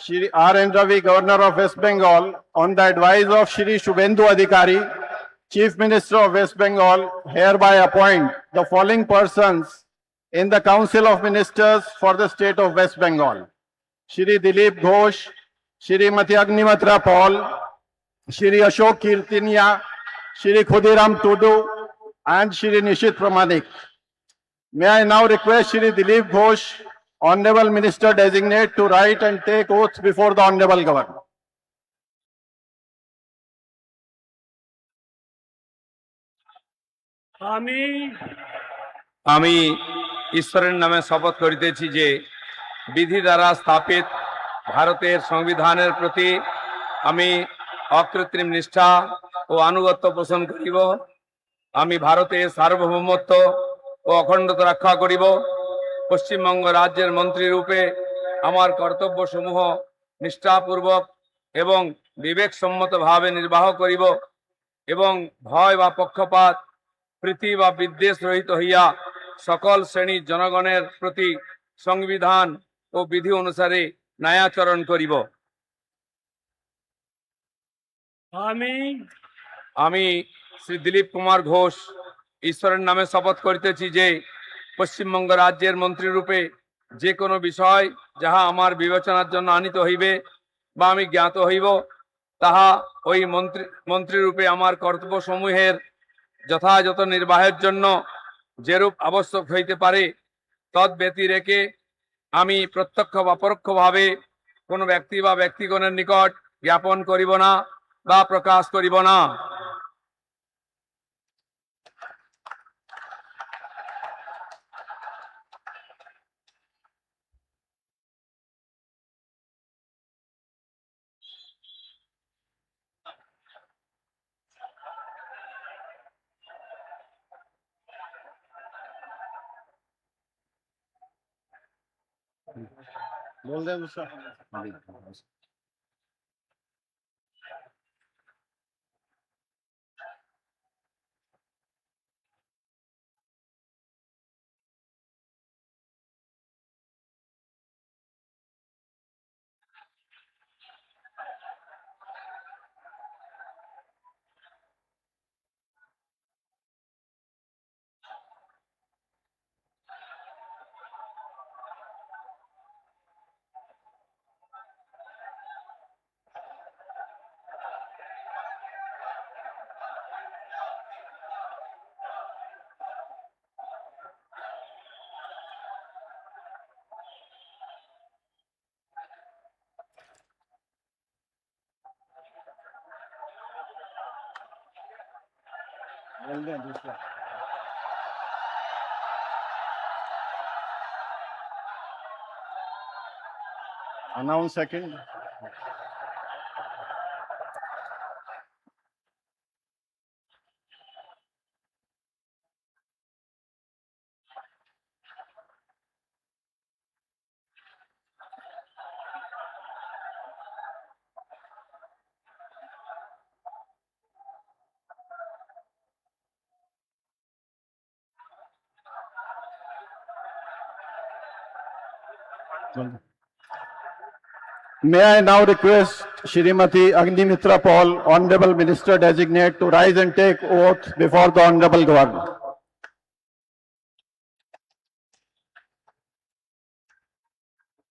Shri R. N. Ravi, Governor of West Bengal, on the advice of Shri Shubhendu Adhikari, Chief Minister of West Bengal, hereby appoint the following persons in the Council of Ministers for the state of West Bengal: Shri Dilip Ghosh, Shrimati Agnimatra Paul, Shri Ashok Kirtinia, Shri Khudiram Tudu, and Shri Nishit Pramanik. May I now request Shri Dilip Ghosh, Honorable Minister Designate, to write and take oath before the Honorable Governor. আমি ঈশ্বরের নামে শপথ করিতেছি যে বিধি দ্বারা স্থাপিত ভারতের সংবিধানের প্রতি আমি অকৃত্রিম নিষ্ঠা ও আনুগত্য পোষণ করিব। আমি ভারতের সার্বভৌমত্ব ও অখণ্ডতা রক্ষা করিব। পশ্চিমবঙ্গ রাজ্যের মন্ত্রী রূপে আমার কর্তব্যসমূহ নিষ্ঠাপূর্বক এবং বিবেকসম্মতভাবে নির্বাহ করিব এবং ভয় বা পক্ষপাত, প্রীতি বা বিদ্বেষ রহিত হইয়া সকল শ্রেণীর জনগণের প্রতি সংবিধান ও বিধি অনুসারে ন্যায়াচরণ করিব। আমি শ্রী দিলীপ কুমার ঘোষ ঈশ্বরের নামে শপথ করিতেছি যে পশ্চিমবঙ্গ রাজ্যের মন্ত্রী রূপে যে কোনো বিষয় যাহা আমার বিবেচনার জন্য আনিত হইবে বা আমি জ্ঞাত হইব, তাহা ওই মন্ত্রী রূপে আমার কর্তব্য সমূহের যথাযথ নির্বাহের জন্য যেরূপ আবশ্যক হইতে পারে তৎ ব্যতি রেখে আমি প্রত্যক্ষ বা পরোক্ষভাবে কোনো ব্যক্তি বা ব্যক্তিগণের নিকট জ্ঞাপন করিব না বা প্রকাশ করিব না। बोल दे दूसरा। बोल दे दूसरा। Announce second. May I now request Shrimati Agnimitra Paul, Honorable Minister Designate, to rise and take oath before the Honorable Governor.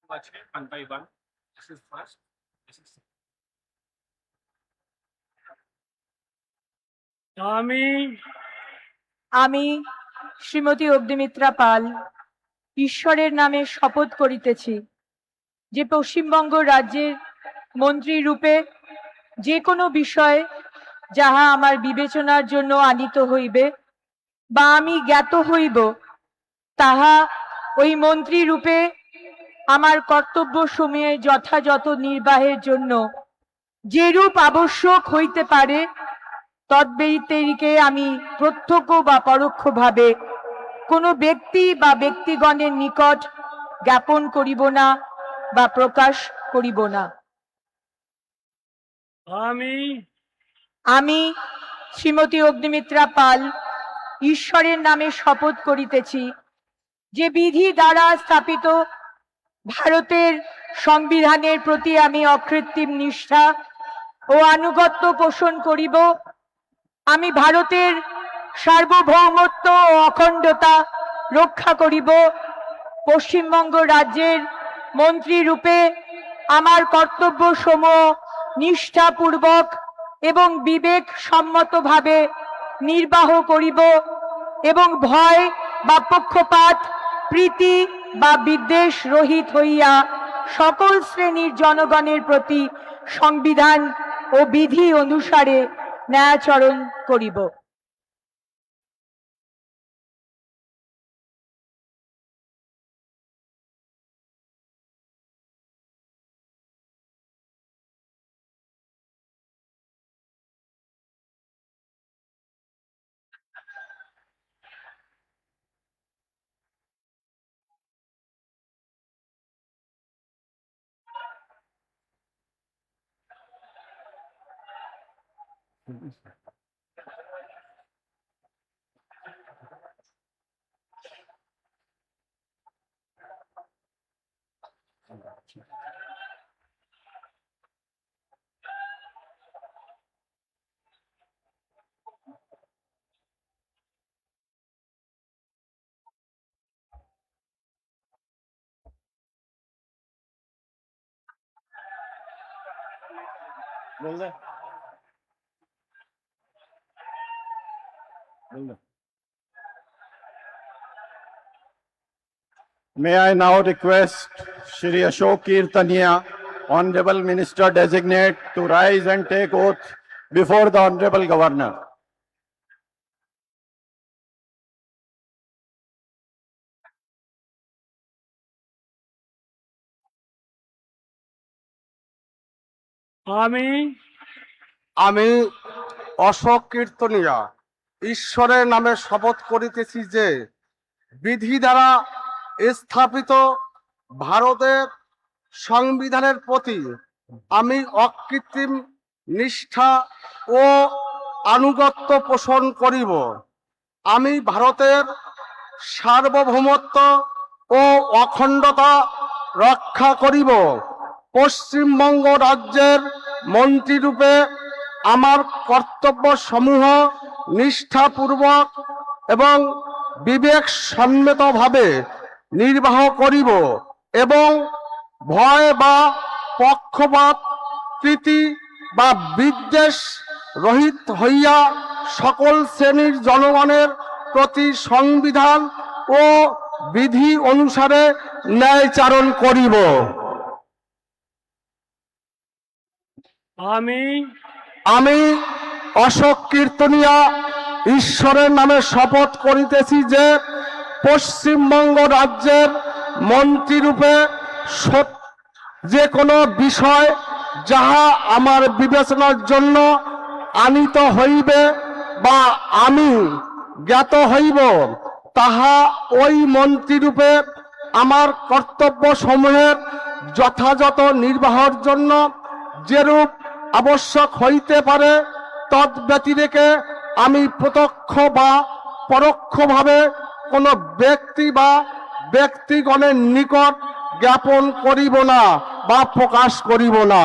One by one. This is first. This is আমি শ্রীমতী অগ্নিমিত্রা পাল ঈশ্বরের নামে শপথ করিতেছি যে পশ্চিমবঙ্গ রাজ্যের মন্ত্রী রূপে যে কোনো বিষয় যাহা আমার বিবেচনার জন্য আনিত হইবে বা আমি জ্ঞাত হইব, তাহা ওই মন্ত্রী রূপে আমার কর্তব্য সমূহের যথাযথ নির্বাহের জন্য যেরূপ আবশ্যক হইতে পারে তদ্ব্যতিরেকে আমি প্রত্যক্ষ বা পরোক্ষভাবে কোনো ব্যক্তি বা ব্যক্তিগণের নিকট জ্ঞাপন করিব না বা প্রকাশ করিব না। আমি শ্রীমতী অগ্নিমিত্রা পাল ঈশ্বরের নামে শপথ করিতেছি যে বিধি দ্বারা স্থাপিত ভারতের সংবিধানের প্রতি আমি অকৃত্রিম নিষ্ঠা ও আনুগত্য পোষণ করিব। আমি ভারতের সার্বভৌমত্ব ও অখণ্ডতা রক্ষা করিব। পশ্চিমবঙ্গ রাজ্যের মন্ত্রী রূপে আমার কর্তব্য সমূহ নিষ্ঠাপূর্বক এবং বিবেক সম্মতভাবে নির্বাহ করিব এবং ভয় বা পক্ষপাত, প্রীতি বা বিদ্বেষ রহিত হইয়া সকল শ্রেণীর জনগণের প্রতি সংবিধান ও বিধি অনুসারে ন্যায়াচরণ করিব। बोल दे। May I now request Shri Ashok Kirtania, Honorable Minister Designate, to rise and take oath before the Honorable Governor. আমি আমি অশোক কীর্তনিয়া ঈশ্বরের নামে শপথ করিতেছি যে বিধি দ্বারা স্থাপিত ভারতের সংবিধানের প্রতি আমি অকৃত্রিম নিষ্ঠা ও আনুগত্য পোষণ করিব। আমি ভারতের সার্বভৌমত্ব ও অখণ্ডতা রক্ষা করিব। পশ্চিমবঙ্গ রাজ্যের মন্ত্রীরূপে আমার কর্তব্য সমূহ নিষ্ঠাপূর্বক এবং বিবেক সম্মতভাবে নির্বাহ করিব এবং ভয় বা পক্ষপাত প্রীতি বা বিদ্বেষ রহিত হইয়া সকল শ্রেণীর জনগণের প্রতি সংবিধান ও বিধি অনুসারে ন্যায়চারণ করিব। আমি অশোক কীর্তনিয়া ঈশ্বরের নামে শপথ করিতেছি যে পশ্চিমবঙ্গ রাজ্যের মন্ত্রীরূপে যে কোনো বিষয় যাহা আমার বিবেচনার জন্য আনিত হইবে বা আমি জ্ঞাত হইব তাহা ওই মন্ত্রীরূপে আমার কর্তব্য সমূহের যথাযথ নির্বাহের জন্য যেরূপ আবশ্যক হইতে পারে তদ্ব্যতিরেকে আমি প্রত্যক্ষ বা পরোক্ষভাবে কোনো ব্যক্তি বা ব্যক্তিগণের নিকট জ্ঞাপন করিব না বা প্রকাশ করিব না।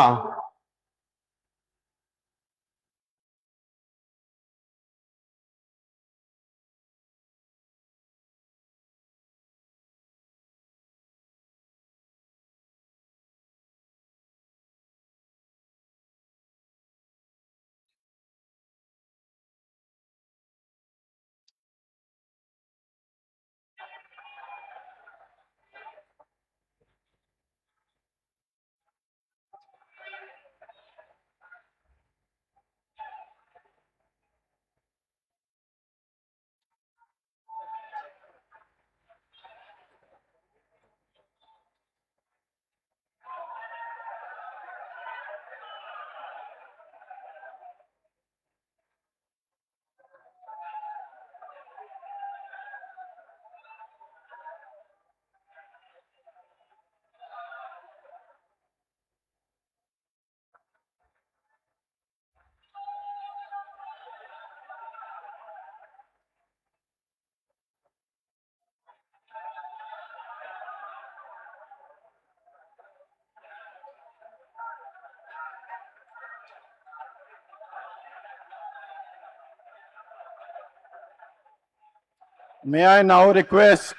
May I now request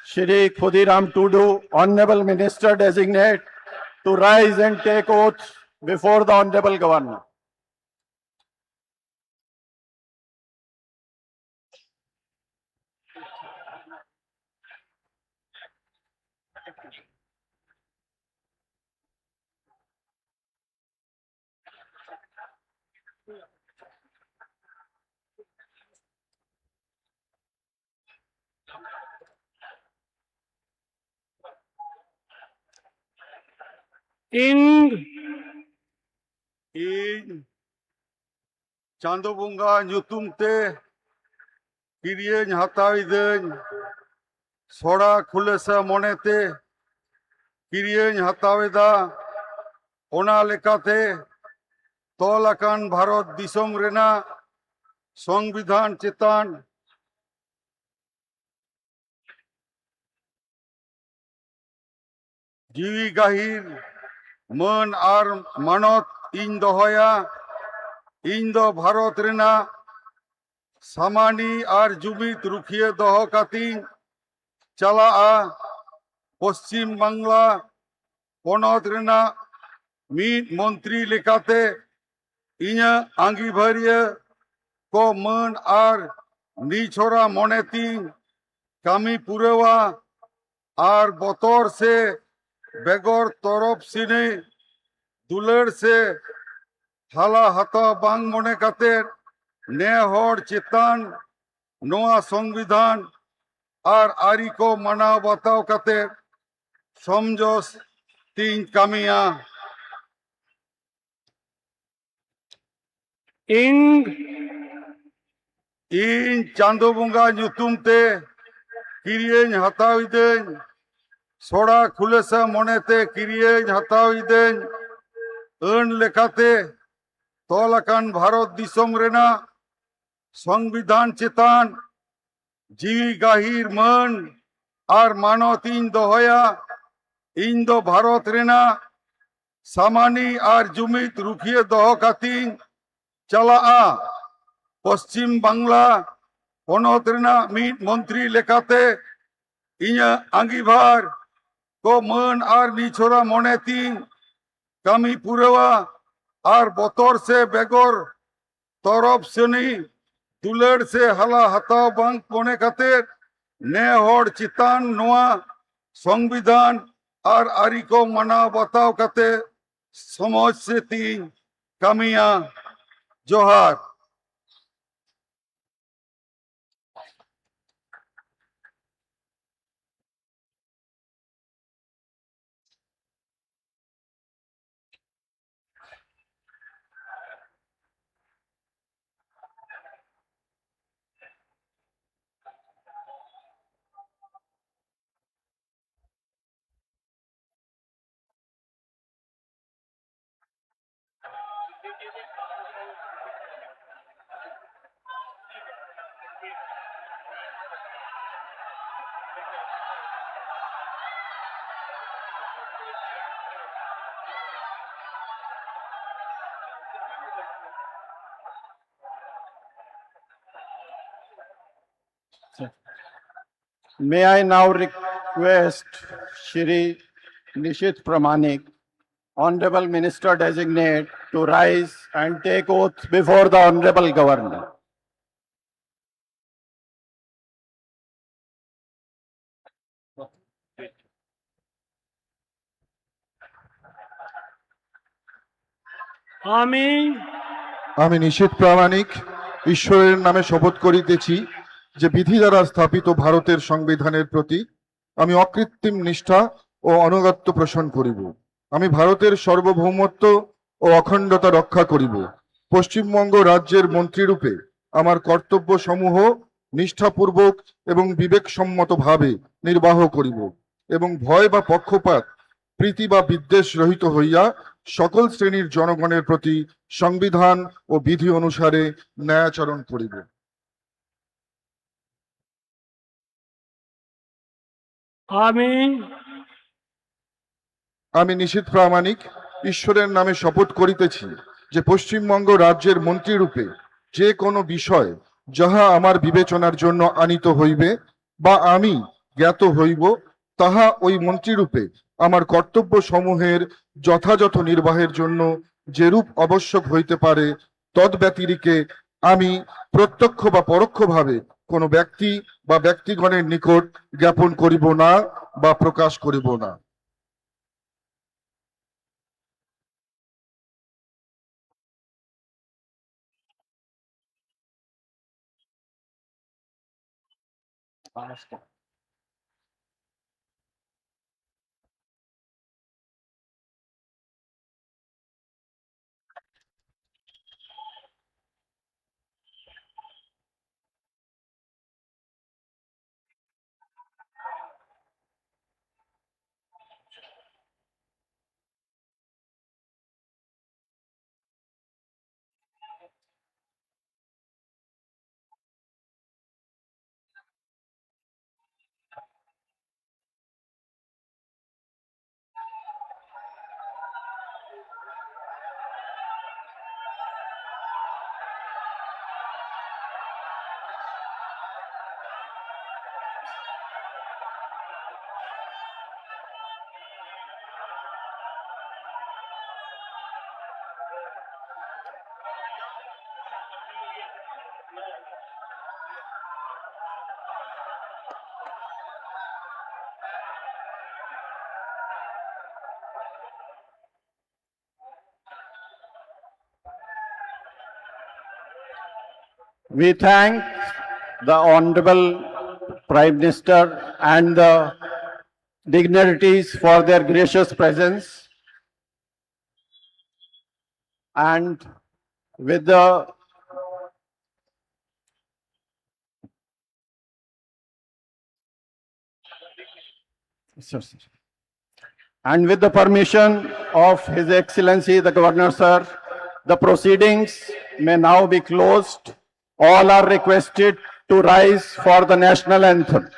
Shri Khudiram Tudu, Honorable Minister Designate, to rise and take oath before the Honorable Governor. ᱤᱧ ᱪᱟᱸᱫᱳ ᱵᱚᱸᱜᱟ ᱧᱩᱛᱩᱢ ᱛᱮ ᱠᱤᱨᱤᱭᱟᱹᱧ ᱦᱟᱛᱟᱣᱤᱫᱟᱹᱧ ᱥᱚᱲᱟ ᱠᱷᱩᱞᱟᱹᱥᱟ ᱢᱚᱱᱮᱛᱮ ᱠᱤᱨᱤᱭᱟᱹᱧ ᱦᱟᱛᱟᱣᱮᱫᱟ ᱚᱱᱟ ᱞᱮᱠᱟᱛᱮ ᱛᱚᱞ ᱟᱠᱟᱱ ᱵᱷᱟᱨᱚᱛ ᱫᱤᱥᱚᱢ ᱨᱮᱱᱟᱜ ᱥᱚᱝᱵᱤᱫᱷᱟᱱ ᱪᱮᱛᱟᱱ ᱡᱤᱣᱤ ᱜᱟᱹᱦᱤᱨ ᱢᱟᱹᱱ ᱟᱨ ᱢᱟᱱᱚᱛ ᱤᱧ ᱫᱚᱦᱚᱭᱟ। ᱤᱧ ᱫᱚ ᱵᱷᱟᱨᱚᱛ ᱨᱮᱱᱟᱜ ᱥᱟᱢᱟᱱᱤ ᱟᱨ ᱡᱩᱢᱤᱫ ᱨᱩᱠᱷᱤᱭᱟᱹ ᱫᱚᱦᱚ ᱠᱟᱛᱮᱧ ᱪᱟᱞᱟᱜᱼᱟ। ᱯᱚᱥᱪᱤᱢ ᱵᱟᱝᱞᱟ ᱯᱚᱱᱚᱛ ᱨᱮᱱᱟᱜ ᱢᱤᱫ ᱢᱚᱱᱛᱨᱤ ᱞᱮᱠᱟᱛᱮ ᱤᱧᱟᱹᱜ ᱟᱸᱜᱤᱵᱷᱟᱨᱤᱭᱟᱹ ᱠᱚ ᱢᱟᱹᱱ ᱟᱨ ᱱᱤᱪᱷᱚᱨᱟ ᱢᱚᱱᱮᱛᱤᱧ ᱠᱟᱹᱢᱤ ᱯᱩᱨᱟᱹᱣᱟ ᱟᱨ ᱵᱚᱛᱚᱨ ᱥᱮ ᱵᱮᱜᱚᱨ ᱛᱚᱨᱚᱯ ᱥᱤᱱᱤ ᱫᱩᱞᱟᱹᱲ ᱥᱮ ᱦᱟᱞᱟ ᱦᱟᱛᱟᱣ ᱵᱟᱝ ᱢᱚᱱᱮ ᱠᱟᱛᱮᱫ ᱱᱮ ᱦᱚᱲ ᱪᱮᱛᱟᱱ ᱱᱚᱣᱟ ᱥᱚᱝᱵᱤᱫᱷᱟᱱ ᱟᱨ ᱟᱹᱨᱤ ᱠᱚ ᱢᱟᱱᱟᱣ ᱵᱟᱛᱟᱣ ᱠᱟᱛᱮᱫ ᱥᱚᱢᱡᱚᱥ ᱛᱤᱧ ᱠᱟᱹᱢᱤᱭᱟ᱾ ᱤᱧ ᱪᱟᱸᱫᱳ ᱵᱚᱸᱜᱟ ᱧᱩᱛᱩᱢ te ᱠᱤᱨᱤᱭᱟᱹᱧ ᱦᱟᱛᱟᱣ ᱤᱫᱟᱹᱧ ᱥᱚᱲᱟ ᱠᱷᱩᱞᱟᱹᱥᱟ ᱢᱚᱱᱮᱛᱮ ᱠᱤᱨᱤᱭᱟᱹᱧ ᱦᱟᱛᱟᱣ ᱤᱫᱟᱹᱧ ᱟᱹᱱ ᱞᱮᱠᱟᱛᱮ ᱛᱚᱞ ᱟᱠᱟᱱ ᱵᱷᱟᱨᱚᱛ ᱫᱤᱥᱚᱢ ᱨᱮᱱᱟᱜ ᱥᱚᱝᱵᱤᱫᱷᱟᱱ ᱪᱮᱛᱟᱱ ᱡᱤᱣᱤ ᱜᱟᱹᱦᱤᱨ ᱢᱟᱹᱱ ᱟᱨ ᱢᱟᱱᱚᱛ ᱤᱧ ᱫᱚᱦᱚᱭᱟ᱾ ᱤᱧ ᱫᱚ ᱵᱷᱟᱨᱚᱛ ᱨᱮᱱᱟᱜ ᱥᱟᱢᱟᱱᱤ ᱟᱨ ᱡᱩᱢᱤᱫ ᱨᱩᱠᱷᱤᱭᱟᱹ ᱫᱚᱦᱚ ᱠᱟᱛᱤᱧ ᱪᱟᱞᱟᱜᱼᱟ᱾ ᱯᱚᱥᱪᱤᱢ ᱵᱟᱝᱞᱟ ᱯᱚᱱᱚᱛ ᱨᱮᱱᱟᱜ ᱢᱤᱫ ᱢᱚন্ত্রী লেখাতে ᱤᱧᱟᱹᱜ ᱟᱸᱜᱤᱵᱷᱟᱨ ᱠᱚ ᱢᱟᱹᱱ ᱟᱨ ᱱᱤᱪᱷᱚᱨᱟ ᱢᱚᱱᱮᱛᱤᱧ ᱠᱟᱹᱢᱤ ᱯᱩᱨᱟᱹᱣᱟ ᱟᱨ ᱵᱚᱛᱚᱨ ᱥᱮ ᱵᱮᱜᱚᱨ ᱛᱚᱨᱚᱯ ᱥᱮᱱᱤ ᱫᱩᱞᱟᱹᱲ ᱥᱮ ᱦᱟᱞᱟ ᱦᱟᱛᱟᱣ ᱵᱟᱝ ᱢᱚᱱᱮ ᱠᱟᱛᱮᱫ ᱱᱮ ᱦᱚᱲ ᱪᱮᱛᱟᱱ ᱱᱚᱣᱟ সংবিধান আর আরি কো মানাও বাতাও কাতে সমাজ সে তিন Kamiya. Johar. May I now request Shri Nishit Pramanik, Honorable Minister Designate, to rise and take oath before the Honorable Governor. আমি নিশীথ প্রামাণিক ঈশ্বরের নামে শপথ করিতেছি যে বিধি দ্বারা স্থাপিত ভারতের সংবিধানের প্রতি আমি অকৃত্রিম নিষ্ঠা ও আনুগত্য পোষণ করিব। আমি ভারতের সার্বভৌমত্ব ও অখণ্ডতা রক্ষা করিব। পশ্চিমবঙ্গ রাজ্যের মন্ত্রীরূপে আমার কর্তব্য সমূহ নিষ্ঠাপূর্বক এবং বিবেকসম্মতভাবে নির্বাহ করিব এবং ভয় বা পক্ষপাত প্রীতি বা বিদ্বেষ রহিত হইয়া সকল শ্রেণীর জনগণের প্রতি সংবিধান ও বিধি অনুসারে ন্যায়াচরণ করিব। আমি নিশীথ প্রামাণিক ঈশ্বরের নামে শপথ করিতেছি যে পশ্চিমবঙ্গ রাজ্যের মন্ত্রীরূপে যে কোনো বিষয় যাহা আমার বিবেচনার জন্য আনিত হইবে বা আমি জ্ঞাত হইব তাহা ওই মন্ত্রীরূপে আমার কর্তব্য সমূহের যথাযথ নির্বাহের জন্য যেরূপ আবশ্যক হইতে পারে তদ্ব্যতিরিকে আমি প্রত্যক্ষ বা পরোক্ষভাবে কোনো ব্যক্তি বা ব্যক্তিগণের নিকট জ্ঞাপন করিব না বা প্রকাশ করিব না। We thank the Honorable Prime Minister and the dignitaries for their gracious presence. And with the And with the permission of His Excellency the Governor, sir, the proceedings may now be closed. All are requested to rise for the national anthem.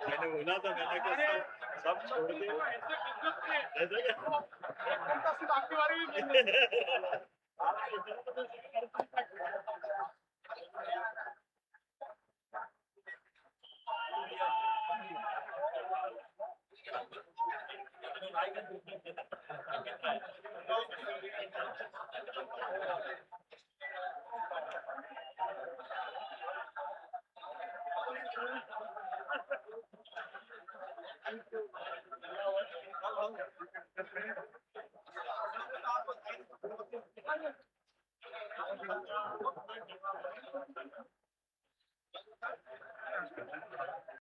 मैंने बोला था मैंने कहा सब छोड़ दे ऐसे